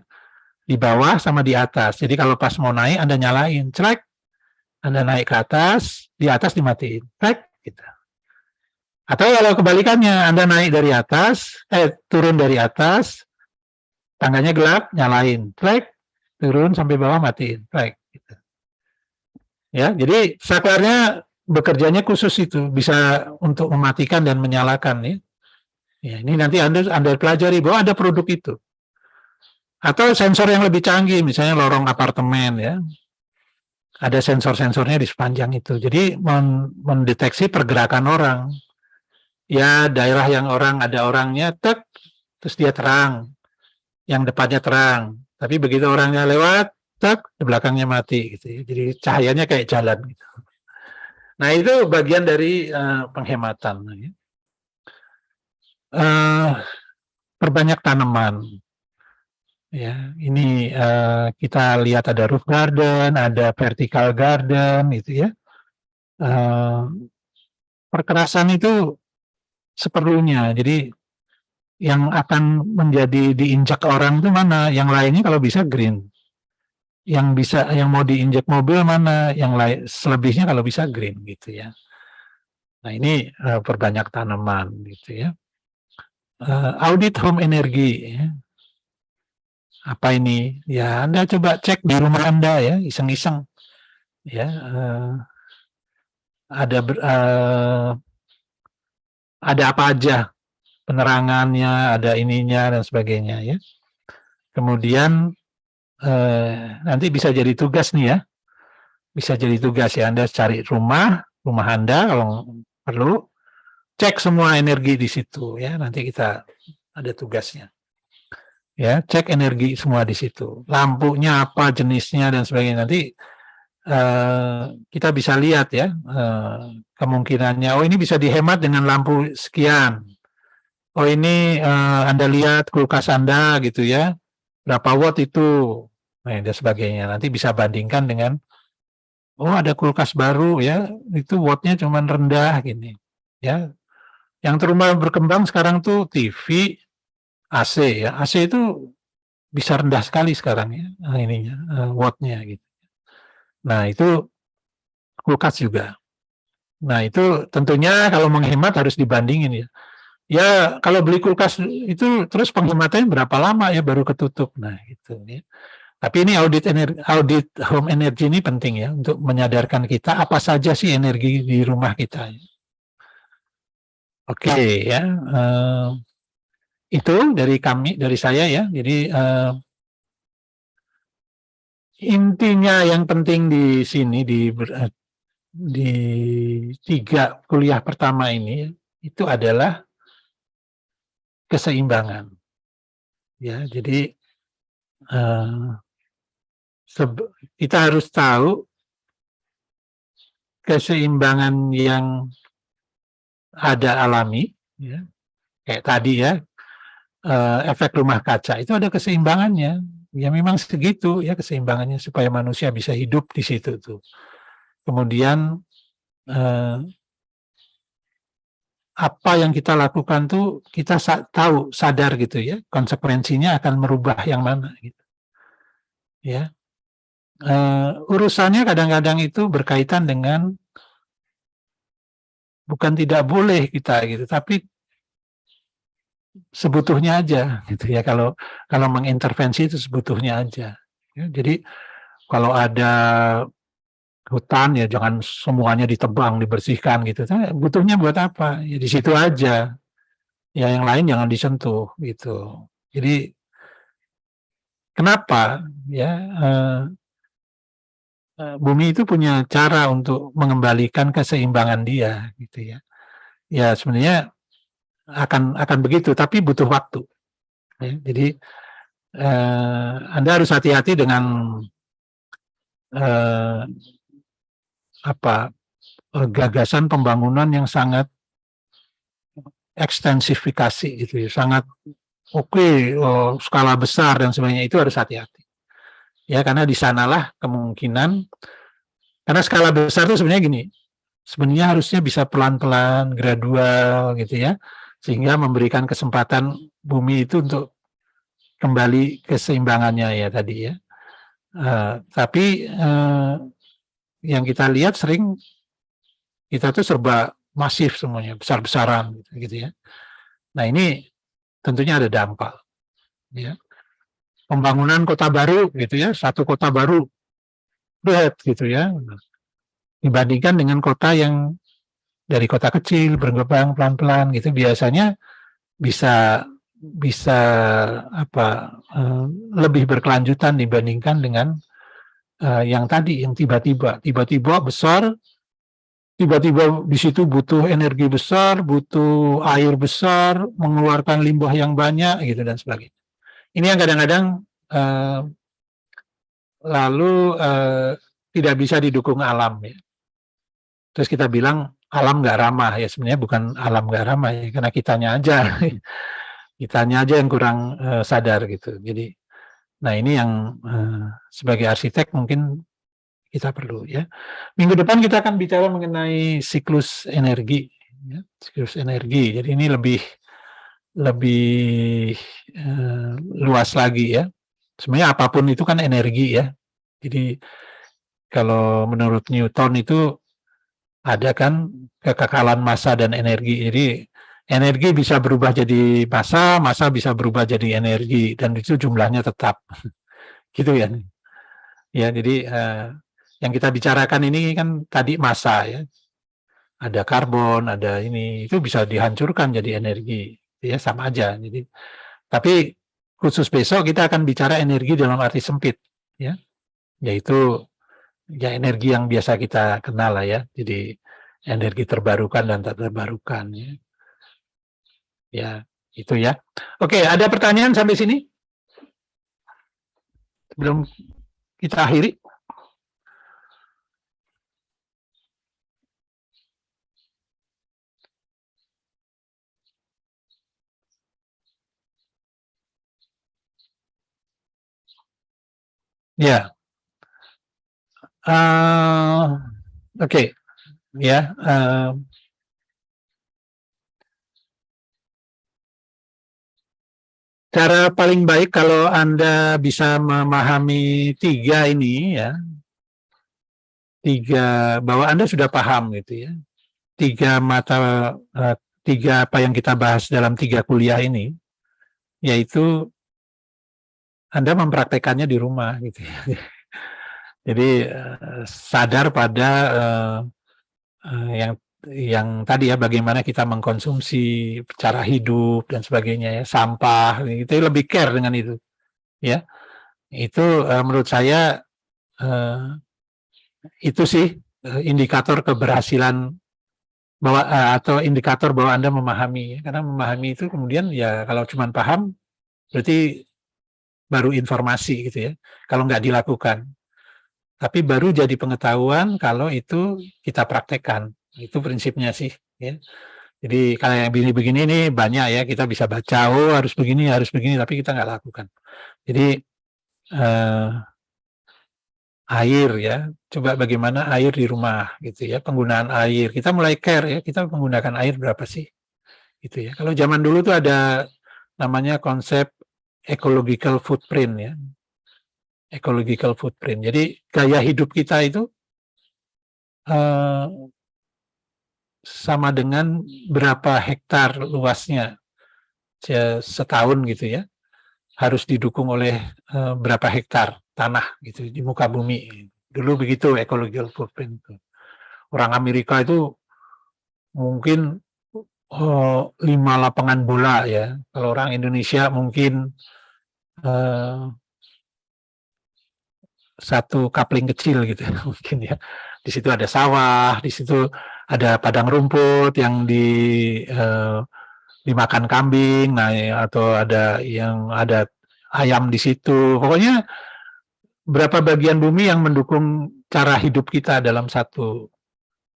di bawah sama di atas. Jadi kalau pas mau naik Anda nyalain, celek, Anda naik ke atas, di atas dimatiin, celek, gitu. Atau kalau kebalikannya, Anda naik dari atas, turun dari atas, tangganya gelap, nyalain, celek, turun sampai bawah matiin, celek, gitu. Ya, jadi saklarnya bekerjanya khusus itu, bisa untuk mematikan dan menyalakan ya. Ya, ini nanti Anda pelajari bahwa ada produk itu. Atau sensor yang lebih canggih, misalnya lorong apartemen ya. Ada sensor-sensornya di sepanjang itu. Jadi mendeteksi pergerakan orang. Ya, daerah yang ada orangnya, terus dia terang. Yang depannya terang. Tapi begitu orangnya lewat, di belakangnya mati gitu ya. Jadi cahayanya kayak jalan gitu. Nah, itu bagian dari penghematan ya. Perbanyak tanaman. Ya, ini kita lihat ada roof garden, ada vertical garden, gitu ya. Perkerasan itu seperlunya. Jadi yang akan menjadi diinjak orang itu mana? Yang lainnya kalau bisa green. Yang mau diinjak mobil mana? Yang lain selebihnya kalau bisa green, gitu ya. Nah ini perbanyak tanaman, gitu ya. Audit home energi. Ya. Apa ini? Ya, Anda coba cek di rumah Anda ya, iseng-iseng. Ya, ada apa aja penerangannya, ada ininya dan sebagainya ya. Kemudian nanti bisa jadi tugas nih ya. Bisa jadi tugas ya, Anda cari rumah Anda kalau perlu, cek semua energi di situ ya. Nanti kita ada tugasnya. Ya, cek energi semua di situ. Lampunya apa jenisnya dan sebagainya. Nanti kita bisa lihat ya kemungkinannya. Oh ini bisa dihemat dengan lampu sekian. Oh ini Anda lihat kulkas Anda gitu ya. Berapa watt itu. Nah, dan sebagainya. Nanti bisa bandingkan dengan ada kulkas baru ya. Itu wattnya cuma rendah gini. Ya. Yang terumah berkembang sekarang tuh TV, AC ya. AC itu bisa rendah sekali sekarang ya wattnya gitu. Nah itu kulkas juga. Nah itu tentunya kalau menghemat harus dibandingin ya. Ya kalau beli kulkas itu terus penghematannya berapa lama ya baru ketutup. Nah gitu ya. Tapi ini audit home energy ini penting ya untuk menyadarkan kita apa saja sih energi di rumah kita. Oke ya. Itu dari saya ya. Jadi intinya yang penting di sini di 3 kuliah pertama ini itu adalah keseimbangan. Ya, jadi kita harus tahu keseimbangan yang ada alami, ya, kayak tadi ya, efek rumah kaca itu ada keseimbangannya. Ya memang segitu ya keseimbangannya supaya manusia bisa hidup di situ tuh. Kemudian apa yang kita lakukan tuh kita tahu, sadar gitu ya, konsekuensinya akan merubah yang mana gitu. Ya. Urusannya kadang-kadang itu berkaitan dengan bukan tidak boleh kita gitu, tapi sebutuhnya aja gitu ya. Kalau mengintervensi itu sebutuhnya aja. Ya, jadi kalau ada hutan ya jangan semuanya ditebang, dibersihkan gitu. Butuhnya buat apa? Ya di situ aja. Ya yang lain jangan disentuh gitu. Jadi kenapa ya bumi itu punya cara untuk mengembalikan keseimbangan dia gitu ya. Ya sebenarnya akan begitu, tapi butuh waktu. Ya, jadi Anda harus hati-hati dengan gagasan pembangunan yang sangat ekstensifikasi gitu ya, sangat skala besar dan sebagainya, itu harus hati-hati. Ya karena di sanalah kemungkinan, karena skala besar itu sebenarnya gini, sebenarnya harusnya bisa pelan-pelan, gradual gitu ya, sehingga memberikan kesempatan bumi itu untuk kembali keseimbangannya ya tadi ya. Tapi yang kita lihat sering kita tuh serba masif semuanya, besar-besaran gitu ya. Nah ini tentunya ada dampak. Ya. Pembangunan kota baru gitu ya, satu kota baru, berat gitu ya. Dibandingkan dengan kota yang dari kota kecil berkembang pelan-pelan gitu, biasanya bisa lebih berkelanjutan dibandingkan dengan yang tadi, yang tiba-tiba besar, tiba-tiba di situ butuh energi besar, butuh air besar, mengeluarkan limbah yang banyak gitu dan sebagainya. Ini yang kadang-kadang lalu tidak bisa didukung alam ya. Terus kita bilang alam nggak ramah ya, sebenarnya bukan alam nggak ramah ya, karena kitanya aja yang kurang sadar gitu. Jadi, nah ini yang sebagai arsitek mungkin kita perlu ya. Minggu depan kita akan bicara mengenai siklus energi, ya, siklus energi. Jadi ini lebih luas lagi ya. Sebenarnya apapun itu kan energi ya. Jadi kalau menurut Newton itu ada kan kekekalan massa dan energi. Jadi energi bisa berubah jadi massa, massa bisa berubah jadi energi, dan itu jumlahnya tetap. Gitu ya. Ya, jadi yang kita bicarakan ini kan tadi massa ya. Ada karbon, ada ini, itu bisa dihancurkan jadi energi. Ya sama aja. Jadi tapi khusus besok kita akan bicara energi dalam arti sempit ya. Yaitu ya energi yang biasa kita kenal lah ya. Jadi energi terbarukan dan tak terbarukan ya. Ya, itu ya. Oke, ada pertanyaan sampai sini? Sebelum kita akhiri. Ya. Oke. Ya. Cara paling baik kalau Anda bisa memahami tiga ini ya, bahwa Anda sudah paham gitu ya, tiga apa yang kita bahas dalam 3 kuliah ini, yaitu Anda mempraktekannya di rumah gitu ya. Jadi sadar pada yang tadi ya, bagaimana kita mengkonsumsi, cara hidup dan sebagainya ya, sampah itu lebih care dengan itu ya. Itu menurut saya itu sih indikator keberhasilan bahwa atau indikator bahwa Anda memahami, karena memahami itu kemudian ya kalau cuma paham berarti baru informasi gitu ya, kalau nggak dilakukan. Tapi baru jadi pengetahuan kalau itu kita praktekkan. Itu prinsipnya sih ya. Jadi kalau yang begini-begini ini banyak ya, kita bisa baca, oh harus begini, tapi kita nggak lakukan. Jadi air ya, coba bagaimana air di rumah gitu ya, penggunaan air. Kita mulai care ya, kita menggunakan air berapa sih? Gitu ya. Kalau zaman dulu tuh ada namanya konsep ecological footprint ya. Ecological footprint. Jadi gaya hidup kita itu sama dengan berapa hektar luasnya setahun gitu ya, harus didukung oleh berapa hektar tanah gitu di muka bumi. Dulu begitu ecological footprint. Orang Amerika itu mungkin 5 lapangan bola ya. Kalau orang Indonesia mungkin 1 kapling kecil gitu mungkin ya. Di situ ada sawah, di situ ada padang rumput yang dimakan kambing, nah atau ada yang ada ayam di situ. Pokoknya berapa bagian bumi yang mendukung cara hidup kita dalam 1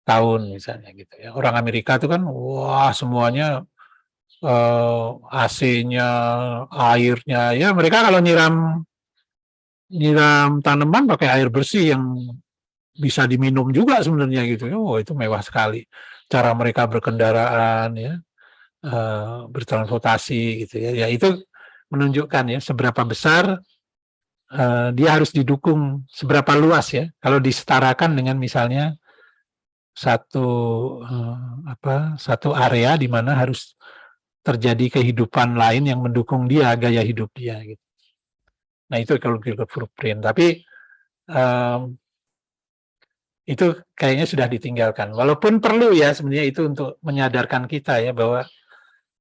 tahun misalnya gitu ya. Orang Amerika itu kan wah semuanya AC-nya, airnya, ya mereka kalau nyiram tanaman pakai air bersih yang bisa diminum juga sebenarnya gitu. Oh itu mewah sekali. Cara mereka berkendaraan ya, bertransportasi gitu ya. Ya itu menunjukkan ya seberapa besar dia harus didukung, seberapa luas ya. Kalau disetarakan dengan misalnya satu area di mana harus terjadi kehidupan lain yang mendukung dia, gaya hidup dia gitu. Nah itu ecological footprint. Tapi itu kayaknya sudah ditinggalkan. Walaupun perlu ya sebenarnya itu untuk menyadarkan kita ya bahwa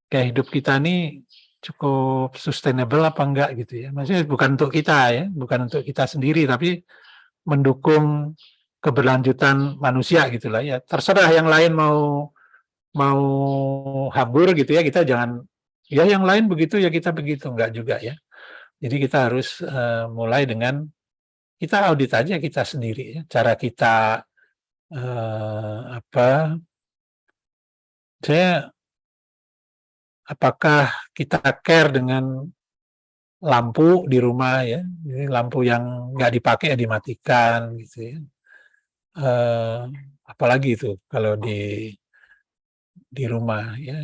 gaya hidup kita ini cukup sustainable apa enggak gitu ya. Maksudnya bukan untuk kita ya, bukan untuk kita sendiri, tapi mendukung keberlanjutan manusia gitulah ya. Terserah yang lain mau hambur gitu ya, kita jangan ya yang lain begitu ya kita begitu, enggak juga ya. Jadi kita harus mulai dengan kita audit aja kita sendiri ya, cara kita apakah kita care dengan lampu di rumah ya, jadi lampu yang nggak dipakai ya dimatikan gitu ya. Apalagi itu kalau di rumah ya,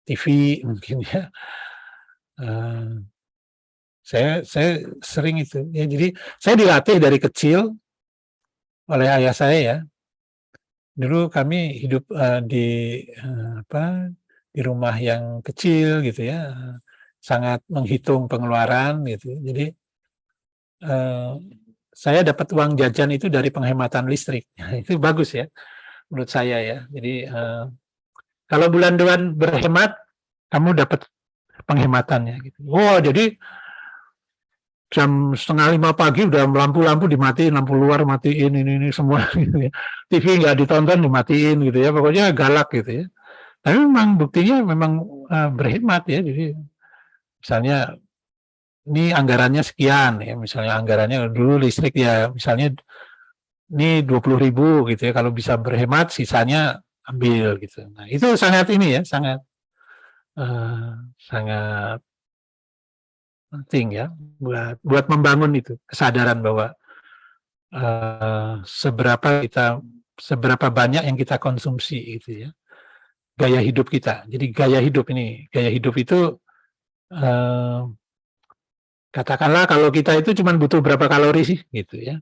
TV mungkin ya. Saya sering itu ya, jadi saya dilatih dari kecil oleh ayah saya ya. Dulu kami hidup di rumah yang kecil gitu ya, sangat menghitung pengeluaran gitu. Jadi saya dapat uang jajan itu dari penghematan listrik. Itu bagus ya menurut saya ya. Jadi kalau bulan depan berhemat, kamu dapat penghematannya gitu. Oh jadi jam 4:30 pagi udah lampu-lampu dimatiin, lampu luar matiin, ini semua gitu ya. TV nggak ditonton dimatiin gitu ya, pokoknya galak gitu ya. Tapi memang buktinya memang berhemat ya. Jadi misalnya ini anggarannya sekian ya, misalnya anggarannya dulu listrik ya misalnya ini 20.000 gitu ya, kalau bisa berhemat sisanya ambil gitu. Nah itu sangat ini ya, sangat penting ya buat membangun itu kesadaran bahwa seberapa banyak yang kita konsumsi gitu ya, gaya hidup kita. Jadi gaya hidup itu katakanlah kalau kita itu cuma butuh berapa kalori sih gitu ya,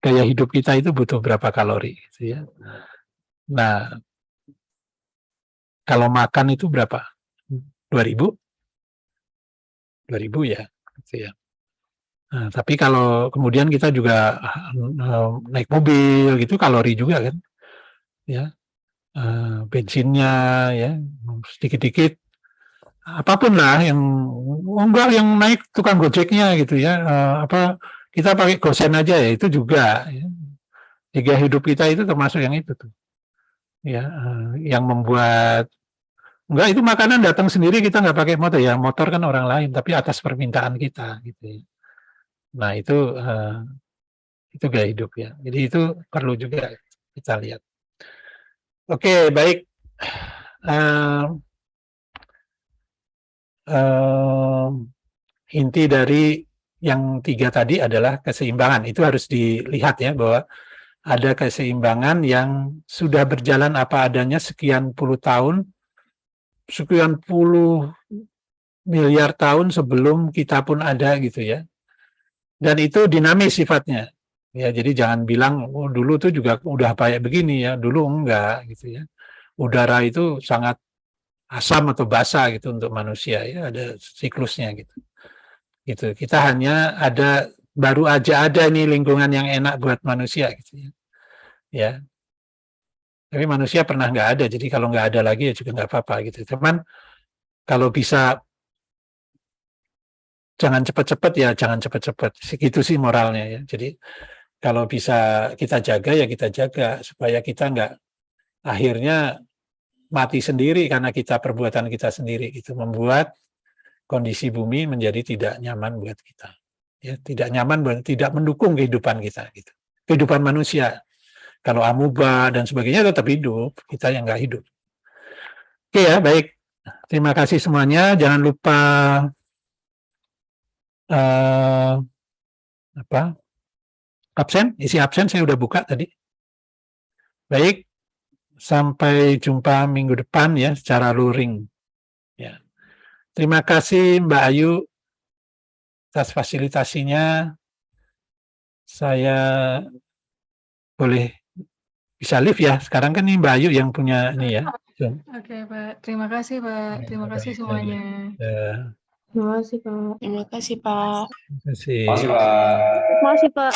gaya hidup kita itu butuh berapa kalori gitu ya. Nah kalau makan itu berapa? 2.000 ya gitu ya. Nah, tapi kalau kemudian kita juga naik mobil gitu kalori juga kan ya, bensinnya ya sedikit-dikit apapun lah yang enggak yang naik tukang gojeknya gitu ya, kita pakai gosen aja ya itu juga ya. Gaya hidup kita itu termasuk yang itu tuh ya, yang membuat enggak itu makanan datang sendiri kita nggak pakai motor ya, motor kan orang lain tapi atas permintaan kita gitu ya. Nah itu gaya hidup ya, jadi itu perlu juga kita lihat. Oke, baik. Inti dari yang 3 tadi adalah keseimbangan. Itu harus dilihat ya, bahwa ada keseimbangan yang sudah berjalan apa adanya sekian puluh tahun, sekian puluh miliar tahun sebelum kita pun ada gitu ya. Dan itu dinamis sifatnya. Ya, jadi jangan bilang oh, dulu tuh juga udah kayak begini ya, dulu enggak gitu ya. Udara itu sangat asam atau basah gitu untuk manusia ya, ada siklusnya gitu. Gitu. Kita hanya baru aja ada nih lingkungan yang enak buat manusia gitu ya. Ya. Tapi manusia pernah nggak ada, jadi kalau nggak ada lagi ya juga nggak apa-apa gitu. Cuman kalau bisa jangan cepat-cepat ya jangan cepat-cepat. Segitu sih moralnya ya. Jadi kalau bisa kita jaga ya kita jaga supaya kita nggak akhirnya mati sendiri karena perbuatan kita sendiri itu membuat kondisi bumi menjadi tidak nyaman buat kita. Ya, tidak nyaman, tidak mendukung kehidupan kita gitu. Kehidupan manusia. Kalau amuba dan sebagainya tetap hidup, kita yang nggak hidup. Oke ya, baik. Terima kasih semuanya. Jangan lupa isi absen saya udah buka tadi. Baik, sampai jumpa minggu depan ya secara luring. Ya. Terima kasih Mbak Ayu atas fasilitasinya. Saya boleh bisa live ya. Sekarang kan ini Mbak Ayu yang punya ini ya. Oke, Pak. Terima kasih, Pak. Terima kasih semuanya. Terima kasih, Pak. Terima kasih, Pak. Terima kasih. Makasih, Pak. Terima kasih, Pak.